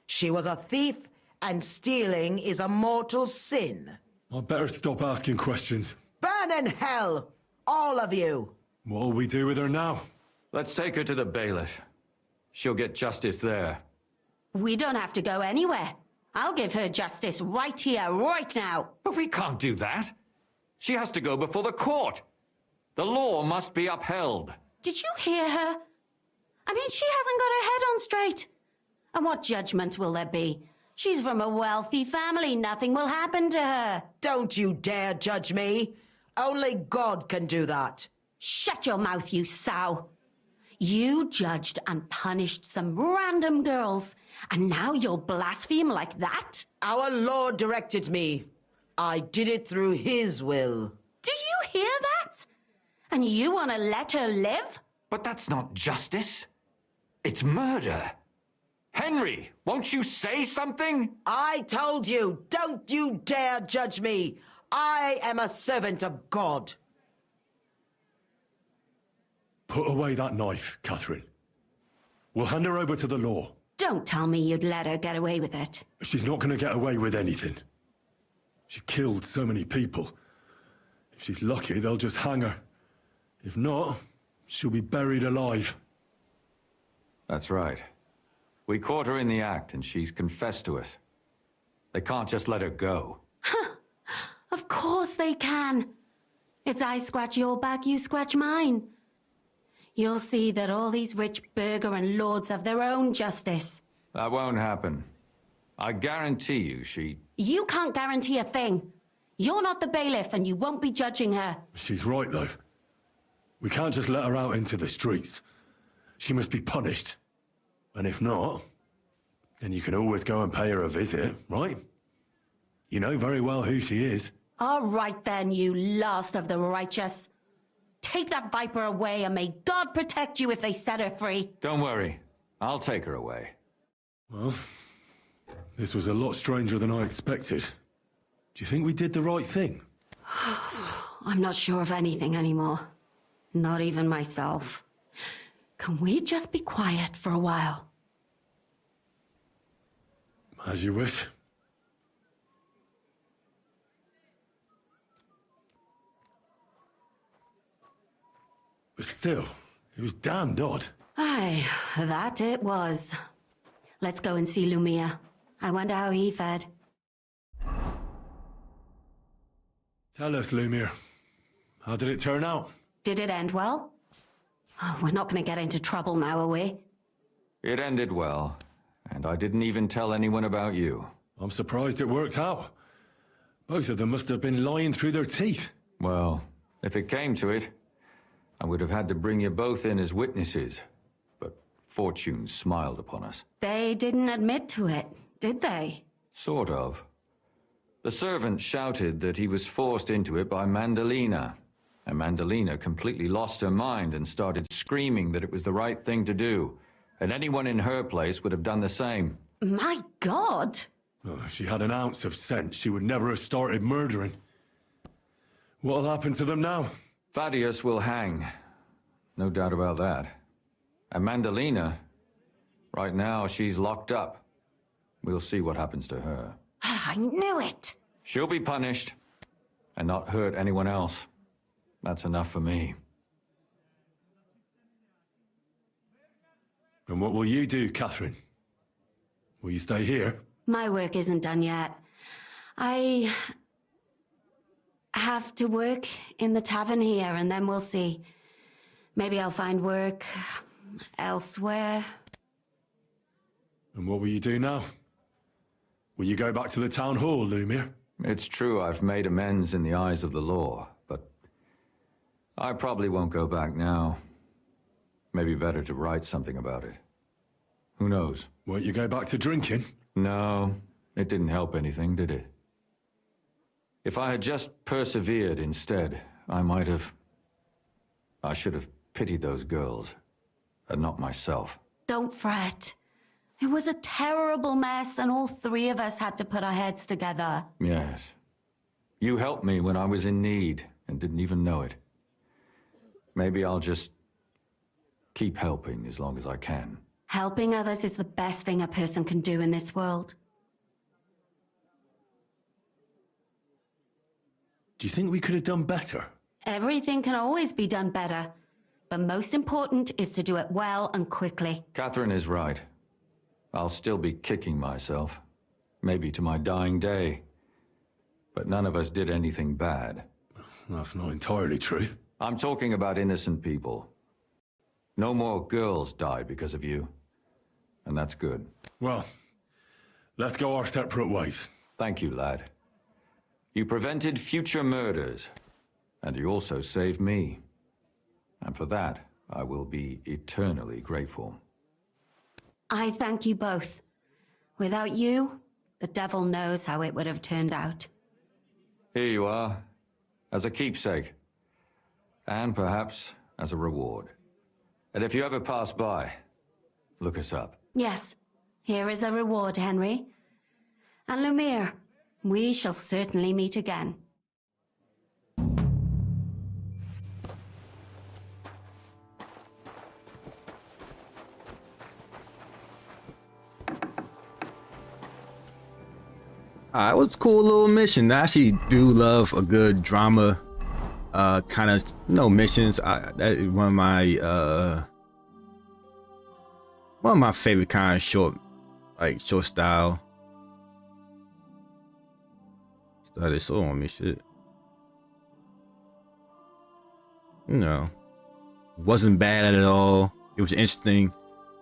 She was a thief, and stealing is a mortal sin. I'd better stop asking questions. Burn in hell, all of you. What'll we do with her now? Let's take her to the bailiff. She'll get justice there. We don't have to go anywhere. I'll give her justice right here, right now. But we can't do that. She has to go before the court. The law must be upheld. Did you hear her? I mean, she hasn't got her head on straight. And what judgment will there be? She's from a wealthy family. Nothing will happen to her. Don't you dare judge me. Only God can do that. Shut your mouth, you sow. You judged and punished some random girls, and now you'll blaspheme like that? Our Lord directed me. I did it through His will. Do you hear that? And you want to let her live? But that's not justice. It's murder. Henry, won't you say something? I told you, don't you dare judge me. I am a servant of God. Put away that knife, Catherine. We'll hand her over to the law. Don't tell me you'd let her get away with it. She's not going to get away with anything. She killed so many people. If she's lucky, they'll just hang her. If not, she'll be buried alive. That's right. We caught her in the act, and she's confessed to us. They can't just let her go. Of course they can. It's I scratch your back, you scratch mine. You'll see that all these rich burgher and lords have their own justice. That won't happen. I guarantee you You can't guarantee a thing. You're not the bailiff, and you won't be judging her. She's right, though. We can't just let her out into the streets. She must be punished. And if not, then you can always go and pay her a visit, right? You know very well who she is. All right then, you last of the righteous. Take that viper away, and may God protect you if they set her free. Don't worry. I'll take her away. Well, this was a lot stranger than I expected. Do you think we did the right thing? I'm not sure of anything anymore. Not even myself. Can we just be quiet for a while? As you wish. But still, it was damned odd. Aye, that it was. Let's go and see Lumia. I wonder how he fared. Tell us, Lumir. How did it turn out? Did it end well? Oh, we're not going to get into trouble now, are we? It ended well, and I didn't even tell anyone about you. I'm surprised it worked out. Both of them must have been lying through their teeth. Well, if it came to it, I would have had to bring you both in as witnesses. But fortune smiled upon us. They didn't admit to it, did they? Sort of. The servant shouted that he was forced into it by Mandalina. And Mandalina completely lost her mind and started screaming that it was the right thing to do. And anyone in her place would have done the same. My God! Oh, if she had an ounce of sense, she would never have started murdering. What'll happen to them now? Thaddeus will hang. No doubt about that. And Mandalina, right now she's locked up. We'll see what happens to her. I knew it! She'll be punished, and not hurt anyone else. That's enough for me. And what will you do, Catherine? Will you stay here? My work isn't done yet. I have to work in the tavern here, and then we'll see. Maybe I'll find work elsewhere. And what will you do now? Will you go back to the town hall, Lumir? It's true I've made amends in the eyes of the law, but I probably won't go back now. Maybe better to write something about it. Who knows? Won't you go back to drinking? No, it didn't help anything, did it? If I had just persevered instead, I should have pitied those girls, and not myself. Don't fret. It was a terrible mess, and all three of us had to put our heads together. Yes. You helped me when I was in need and didn't even know it. Maybe I'll just keep helping as long as I can. Helping others is the best thing a person can do in this world. Do you think we could have done better? Everything can always be done better, but most important is to do it well and quickly. Catherine is right. I'll still be kicking myself, maybe to my dying day. But none of us did anything bad. That's not entirely true. I'm talking about innocent people. No more girls died because of you. And that's good. Well, let's go our separate ways. Thank you, lad. You prevented future murders. And you also saved me. And for that, I will be eternally grateful. I thank you both. Without you, the devil knows how it would have turned out. Here you are, as a keepsake. And perhaps as a reward. And if you ever pass by, look us up. Yes, here is a reward, Henry. And Lumiere, we shall certainly meet again. It was a cool little mission. I actually do love a good drama kind of missions. That is one of my favorite kind of short style. Started so on me shit. Wasn't bad at all. It was interesting.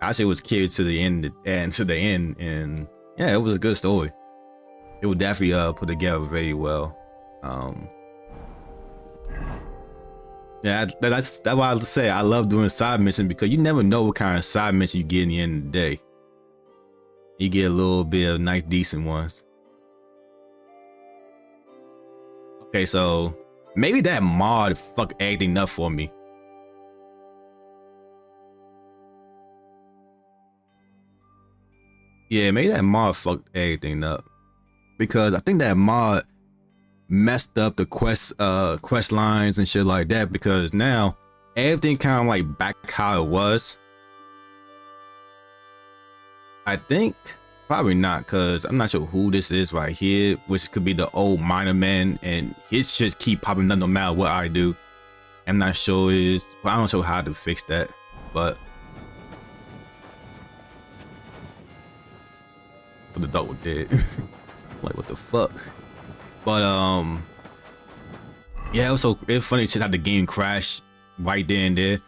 I say it was carried to the end, and yeah, it was a good story. It would definitely put together very well. Yeah, that's why I say I love doing side missions, because you never know what kind of side mission you get in the end of the day. You get a little bit of nice, decent ones. Okay, so maybe that mod fucked everything up for me. Yeah, maybe that mod fucked everything up, because I think that mod messed up the quest lines and shit like that, because now everything kind of like back how it was. I think probably not, because I'm not sure who this is right here, which could be the old miner man, and his shit keep popping up no matter what I do. I'm not sure I don't know how to fix that, but what the dog did. Like, what the fuck? But yeah, it's funny shit how the game crashed right there and there.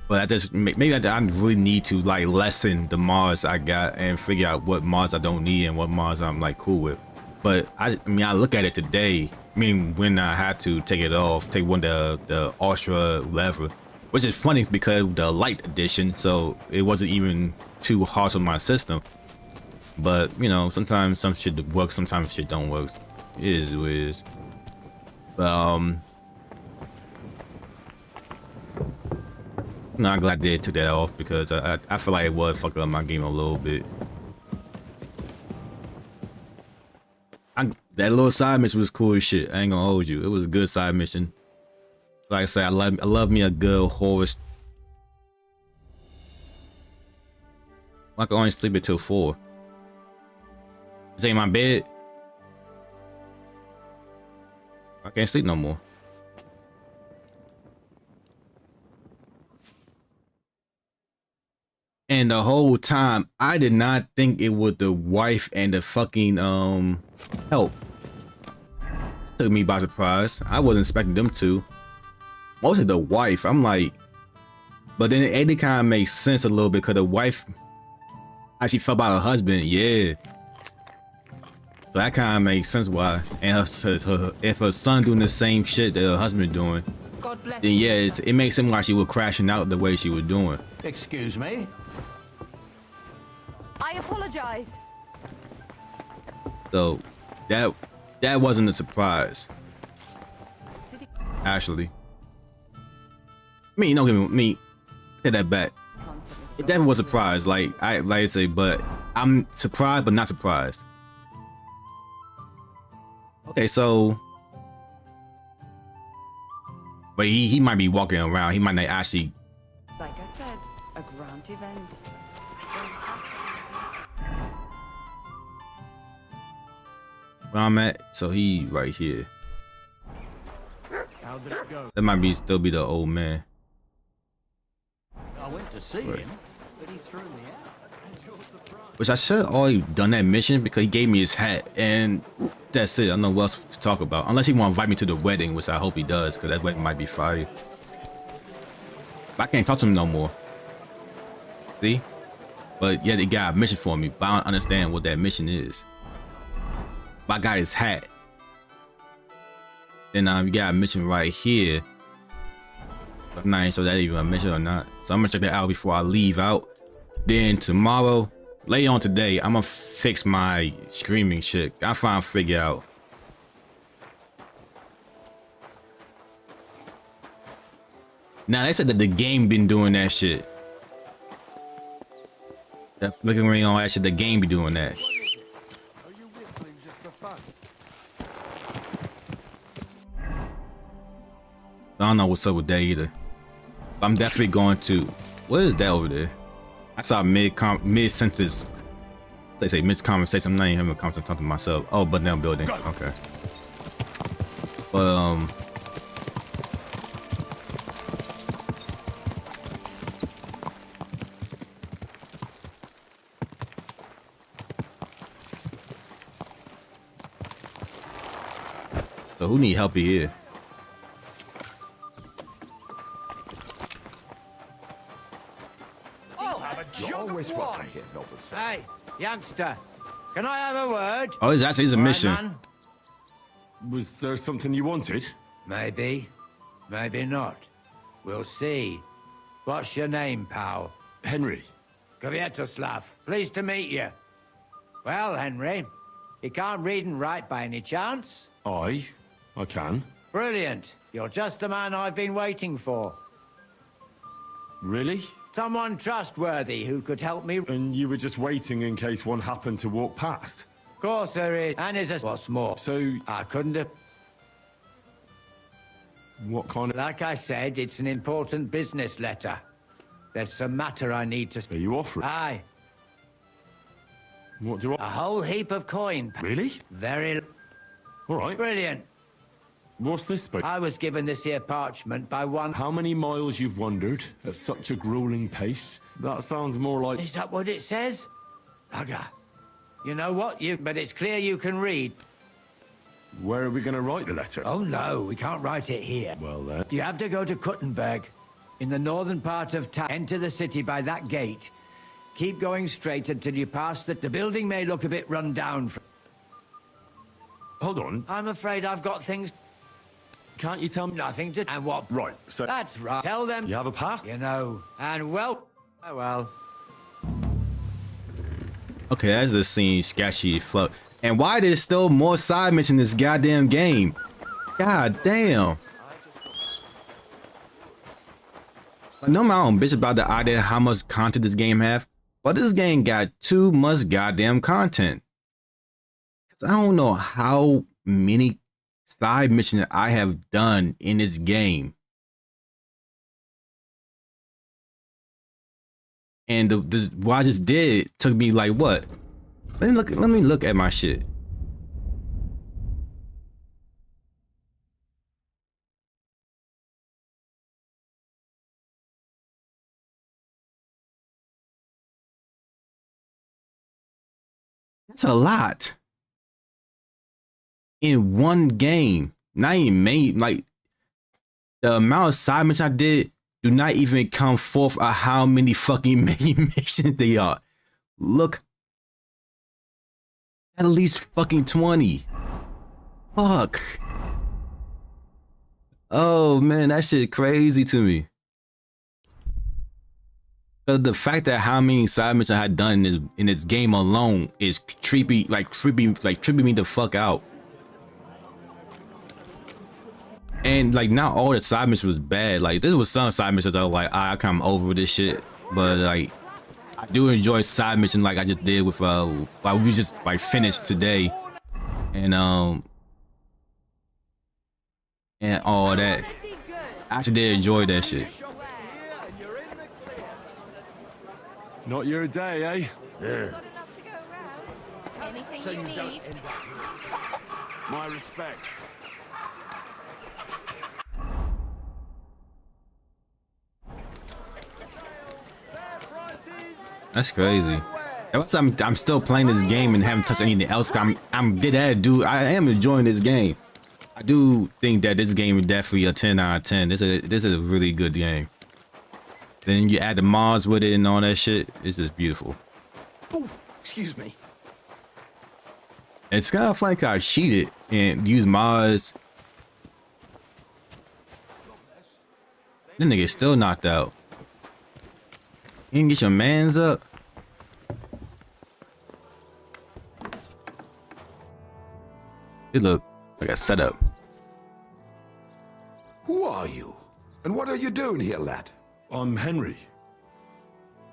But I just maybe I really need to like lessen the mods I got and figure out what mods I don't need and what mods I'm like cool with. But I mean, I look at it today. I mean, when I had to take it off, take one of the ultra lever, which is funny because the light edition, so it wasn't even too harsh on my system. But sometimes some shit works, sometimes shit don't work. It is what it is. But I'm not glad they took that off, because I feel like it was fucking up my game a little bit. That little side mission was cool as shit. I ain't gonna hold you. It was a good side mission. Like I said, I love me a good horror. I can only sleep until 4. This ain't my bed. I can't sleep no more. And the whole time, I did not think it was the wife and the fucking help. Took me by surprise. I wasn't expecting them to. Mostly the wife. I'm like, but then it kind of makes sense a little bit, because the wife actually felt about her husband. Yeah. So that kind of makes sense why. And if her son doing the same shit that her husband doing, God bless then yeah, it makes sense why she was crashing out the way she was doing. Excuse me? I apologize. So that wasn't a surprise. Actually, don't give me take that back. It definitely was a surprise. Like I say, but I'm surprised but not surprised. Okay, so But he might be walking around. He might not actually. Like I said, a grand event. Where I'm at, so he right here. How did it go? That might be still be the old man. I went to see him, but he threw me out. Which I should have already done that mission because he gave me his hat and that's it. I don't know what else to talk about. Unless he want to invite me to the wedding, which I hope he does because that wedding might be fire. But I can't talk to him no more. See? But yeah, they got a mission for me, but I don't understand what that mission is. But I got his hat. Then you got a mission right here. I'm not even sure that even a mission or not. So I'm gonna check that out before I leave out. Then tomorrow, later on today, I'm gonna fix my screaming shit. I finally figure out. Now they said that the game been doing that shit. That flickering ring on that shit, the game be doing that. I don't know what's up with that either. But I'm definitely going to. What is that over there? I saw mid sentence. They say mid conversation. I'm not even having a conversation talking to myself. Oh, but now building. Okay. But so who need help here? You're always welcome here, noble sir. Hey, youngster, can I have a word? Oh, it's a mission. Man? Was there something you wanted? Maybe, maybe not. We'll see. What's your name, pal? Henry. Kvietoslav. Pleased to meet you. Well, Henry, you can't read and write by any chance? I can. Brilliant. You're just the man I've been waiting for. Really? Someone trustworthy who could help me. And you were just waiting in case one happened to walk past? Of course there is. And is a... What's more? So... I couldn't have... What kind of... Like I said, it's an important business letter. There's some matter I need to... Are you offering? Aye. What do I... A whole heap of coin. Really? Very... All right. Brilliant. What's this about? I was given this here parchment by one... How many miles you've wandered at such a grueling pace? That sounds more like... Is that what it says? Bugger. You know what? But it's clear you can read. Where are we going to write the letter? Oh, no, we can't write it here. Well, then... You have to go to Kuttenberg, in the northern part of town. Enter the city by that gate. Keep going straight until you pass the building may look a bit run down. Hold on. I'm afraid I've got things... Can't you tell me... Nothing to... And what... Right, so... That's right. Tell them... You have a pass? You know. And well... Oh, well. Okay, that's the scene sketchy as fuck. And why there's still more side missions in this goddamn game? God damn. I know my own bitch about the idea how much content this game have, but this game got too much goddamn content. Cause I don't know how many side missions I have done in this game. And what I just did took me like what? Let me look at my shit. That's a lot. In one game. Not even main, like the amount of side missions I did do not even come forth of how many fucking main missions they are. Look. At least fucking 20. Fuck. Oh man, that shit crazy to me. The fact that how many side missions I had done in this game alone is trippy tripping me the fuck out. And like not all the side missions was bad. Like this was some side missions I was like, I come over this shit. But like I do enjoy side missions like I just did with like we just like finished today. And all that. actually did enjoy that shit. Not your day, eh? Yeah. Anything So you you don't need. end up... My respects. That's crazy. I'm still playing this game and haven't touched anything else. I'm dead ass, dude. I am enjoying this game. I do think that this game is definitely a 10 out of 10. This is a really good game. Then you add the mods with it and all that shit. This is beautiful. Oh, excuse me. It's kind of funny 'cause I cheated and used mods. That nigga still knocked out. You can get your mans up. It look like a setup. Who are you? And what are you doing here, lad? I'm Henry.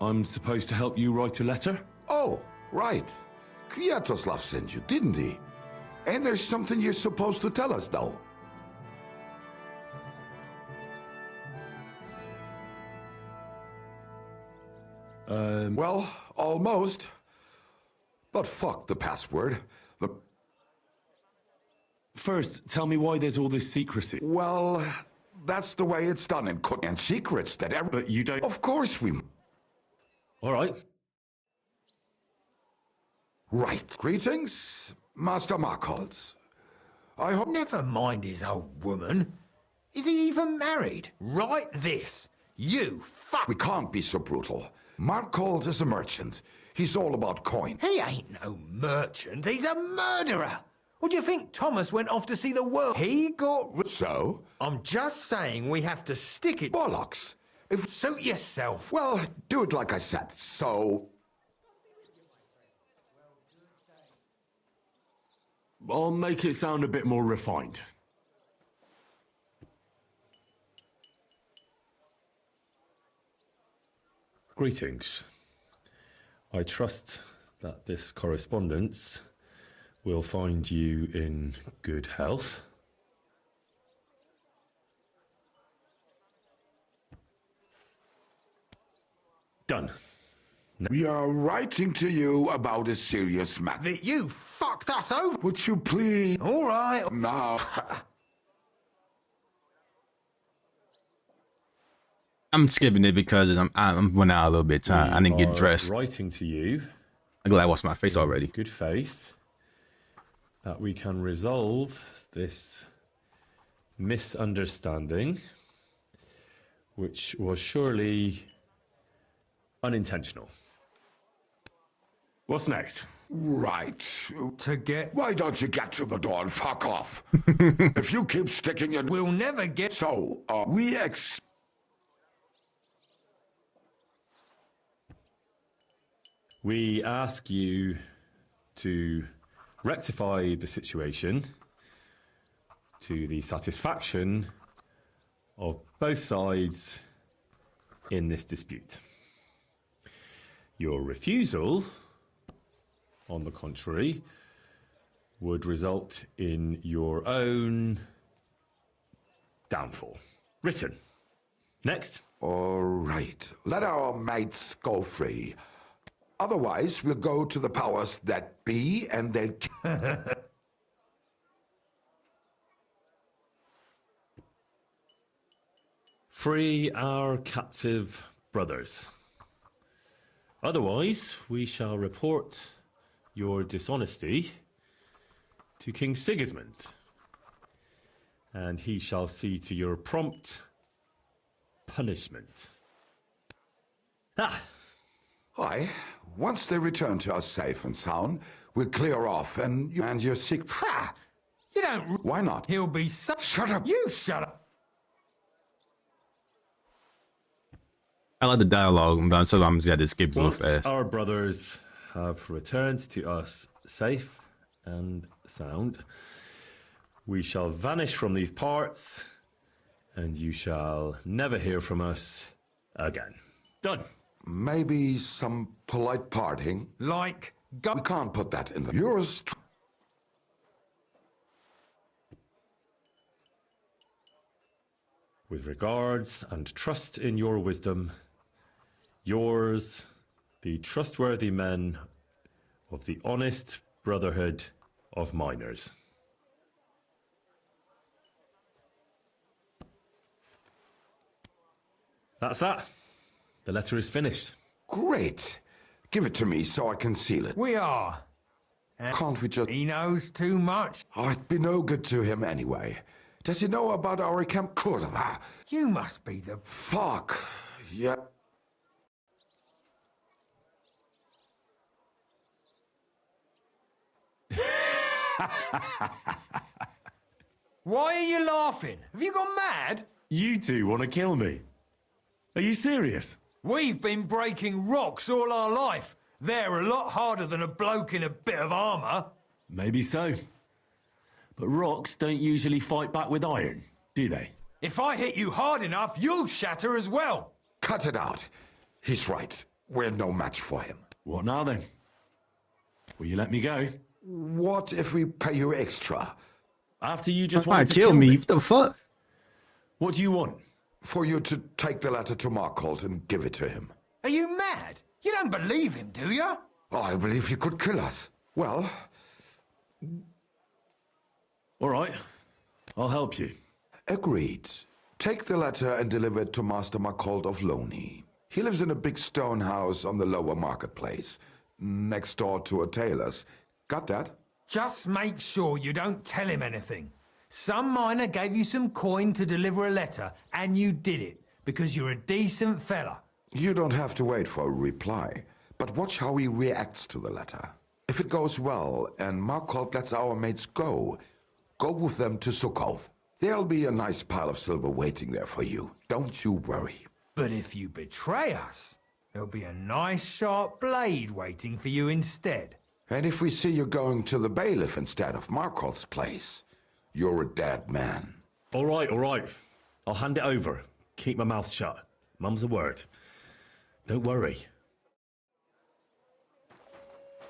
I'm supposed to help you write a letter? Oh, right. Kwiatoslav sent you, didn't he? And there's something you're supposed to tell us, though. Well, almost. But fuck the password. First, tell me why there's all this secrecy. Well, that's the way it's done in and secrets that ever. But you don't. Of course we. All right. Right. Greetings, Master Markholz. I hope. Never mind his old woman. Is he even married? Right this. You fuck. We can't be so brutal. Markholz is a merchant. He's all about coin. He ain't no merchant. He's a murderer. What do you think Thomas went off to see the world? He got... So? I'm just saying we have to stick it... Bollocks. If... Suit yourself. Well, do it like I said. So... I'll make it sound a bit more refined. Greetings. I trust that this correspondence will find you in good health. Done. We are writing to you about a serious matter. That you fucked us over. Would you please... All right. Now... I'm skipping it because I'm running out a little bit of time. I didn't get dressed. Writing to you. I'm glad I washed my face already. Good faith that we can resolve this misunderstanding, which was surely unintentional. What's next? Right. To get... Why don't you get to the door and fuck off? If you keep sticking your... We'll never get... So, We ask you to rectify the situation to the satisfaction of both sides in this dispute. Your refusal, on the contrary, would result in your own downfall. Written. Next. All right. Let our mates go free. Otherwise, we'll go to the powers that be and they'll... Free our captive brothers. Otherwise, we shall report your dishonesty to King Sigismund, and he shall see to your prompt punishment. Ah! Aye. Once they return to us safe and sound, we'll clear off and you're sick. Ha! You don't... Why not? He'll be so... Shut up! You shut up! I like the dialogue, but sometimes you had to skip real Once fast. our brothers have returned to us safe and sound, we shall vanish from these parts, and you shall never hear from us again. Done. Maybe some polite parting. Like... We can't put that in the... Yours... With regards and trust in your wisdom, yours, the trustworthy men of the Honest Brotherhood of Miners. That's that. The letter is finished. Great. Give it to me so I can seal it. We are. Can't we just... He knows too much. Oh, it'd be no good to him anyway. Does he know about our Camp Cordova? You must be the... Fuck. Yeah. Why are you laughing? Have you gone mad? You two want to kill me? Are you serious? We've been breaking rocks all our life. They're a lot harder than a bloke in a bit of armour. Maybe so. But rocks don't usually fight back with iron, do they? If I hit you hard enough, you'll shatter as well. Cut it out. He's right. We're no match for him. What now then? Will you let me go? What if we pay you extra? After you just Why wanted to kill me? What the fuck? What do you want? For you to take the letter to Markholt and give it to him. Are you mad? You don't believe him, do you? Oh, I believe he could kill us. Well... All right. I'll help you. Agreed. Take the letter and deliver it to Master Markholt of Loney. He lives in a big stone house on the lower marketplace, next door to a tailor's. Got that? Just make sure you don't tell him anything. Some miner gave you some coin to deliver a letter, and you did it, because you're a decent fella. You don't have to wait for a reply, but watch how he reacts to the letter. If it goes well, and Markholt lets our mates go with them to Sukhov. There'll be a nice pile of silver waiting there for you. Don't you worry. But if you betray us, there'll be a nice sharp blade waiting for you instead. And if we see you going to the bailiff instead of Markholt's place, you're a dead man. All right, all right. I'll hand it over. Keep my mouth shut. Mum's a word. Don't worry.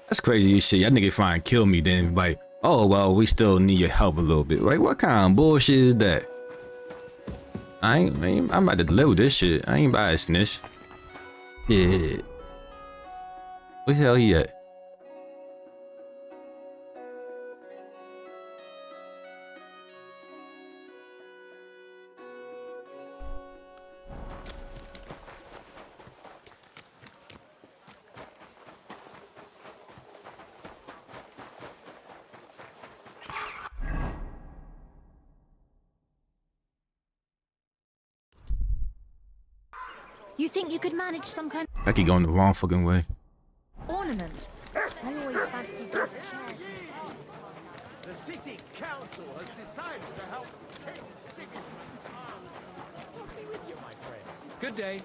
That's crazy as shit. Y'all nigga trying to kill me, then like, oh well, we still need your help a little bit. Like, what kind of bullshit is that? I'm about to deliver this shit. I ain't about to snitch. Yeah. Where the hell he at? You think you could manage some kind I keep going the wrong fucking way. of ornament? I always fancied those chairs. The city council has decided to help King Sigismund. I'll be with you, my friend. Good day.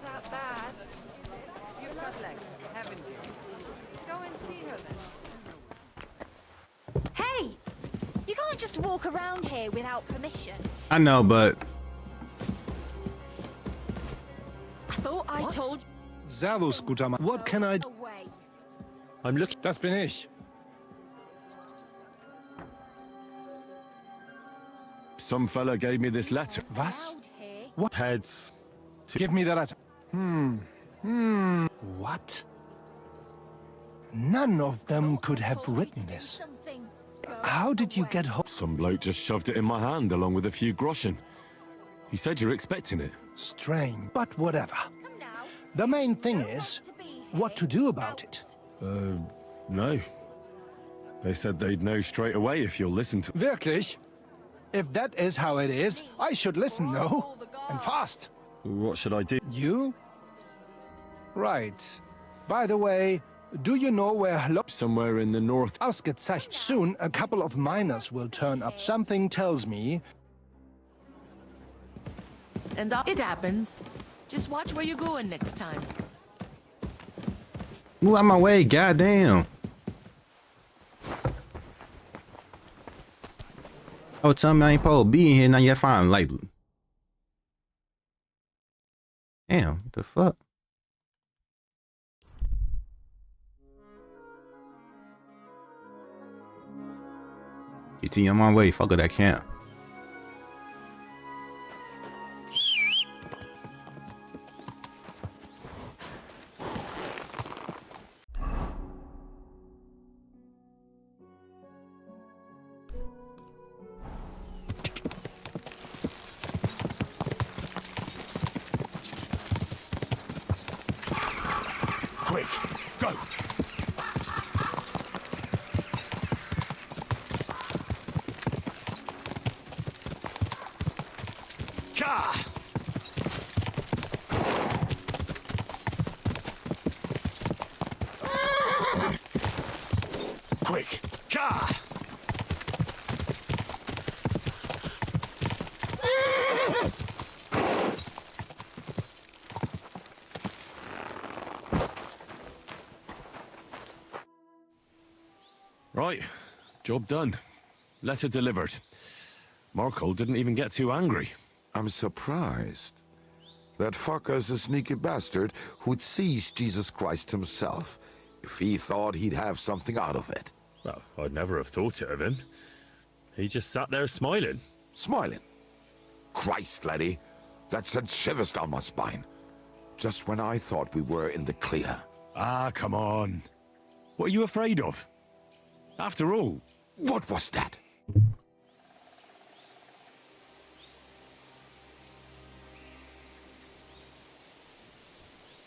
That bad. You've got legs, haven't you? Go and see her then. Hey! You can't just walk around here without permission. I know, but I thought I told you. Servus, guter Mann. What can I do? Away. I'm looking. Das bin ich. Some fella gave me this letter. Was? What? Heads. Give me the letter. What? None of them could have written this. How did you get hold? Some bloke just shoved it in my hand along with a few groschen. He said you're expecting it. Strange, but whatever. The main thing is what to do about it. No. They said they'd know straight away if you'll listen to... Wirklich? If that is how it is, I should listen, no? And fast. What should I do? You? Right. By the way, do you know where... Somewhere in the north. Ausgezeichnet. Soon, a couple of miners will turn up. Something tells me... And it happens. Just watch where you're going next time. Move out my way, goddamn. Oh, tell me I ain't supposed to be in here. Now you're fine. Like, damn, what the fuck? GT, I'm on my way. Fuck with that camp. Quick, go! Quick, car! Right, job done. Letter delivered. Marco didn't even get too angry. I'm surprised. That fucker's a sneaky bastard who'd seize Jesus Christ himself if he thought he'd have something out of it. Well, I'd never have thought it of him. He just sat there smiling. Smiling? Christ, laddie, that sent shivers down my spine. Just when I thought we were in the clear. Ah, come on. What are you afraid of? After all... What was that?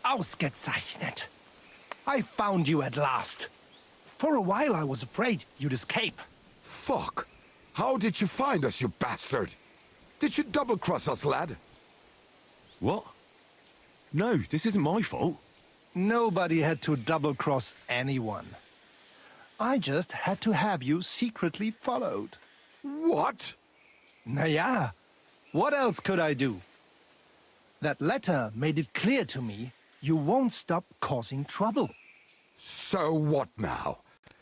Ausgezeichnet. I found you at last. For a while I was afraid you'd escape. Fuck! How did you find us, you bastard? Did you double-cross us, lad? What? No, this isn't my fault. Nobody had to double-cross anyone. I just had to have you secretly followed. What? Naja, what else could I do? That letter made it clear to me you won't stop causing trouble. So what now?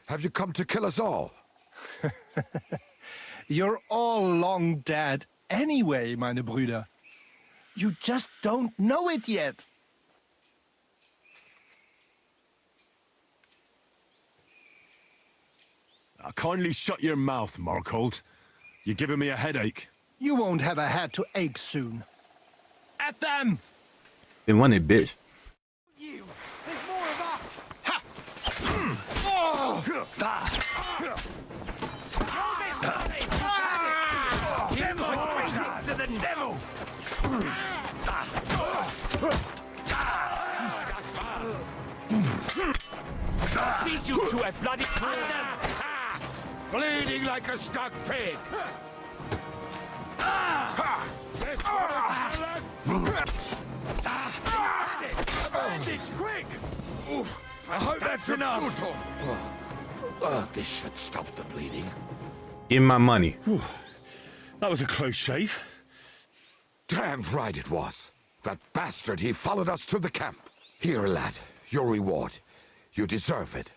Have you come to kill us all? You're all long dead anyway, meine Brüder. You just don't know it yet. Kindly shut your mouth, Markhold. You're giving me a headache. You won't have a head to ache soon. At them! Been running, bitch. You! There's more of us! Ha! Oh! Give my poison to the devil! Beat you to a bloody Bleeding like a stuck pig! Bandage, quick! I hope that's enough! This should stop the bleeding. Give me my money. That was a close shave. Damned right it was. That bastard, he followed us to the camp. Here, lad, your reward. You deserve it.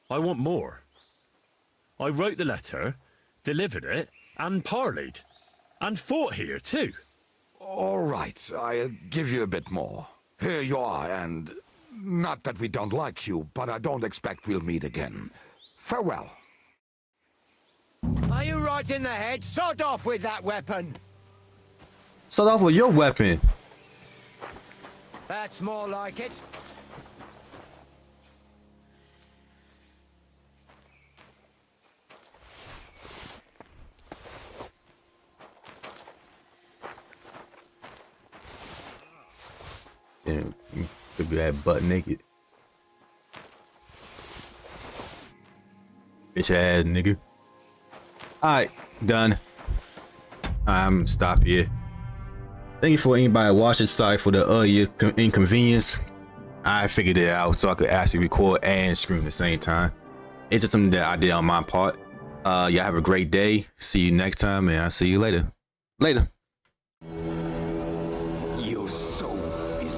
I want more. I wrote the letter, delivered it, and parleyed. And fought here, too. All right, I'll give you a bit more. Here you are, and... Not that we don't like you, but I don't expect we'll meet again. Farewell. Are you right in the head? Sod off with that weapon! Start off with your weapon. That's more like it. Damn, could be that butt naked. Bitch ass nigga. Alright, done. I'm stop here. Thank you for anybody watching. Sorry for the earlier inconvenience. I figured it out so I could actually record and stream at the same time. It's just something that I did on my part. Y'all have a great day. See you next time, and I'll see you later. Later. Your soul is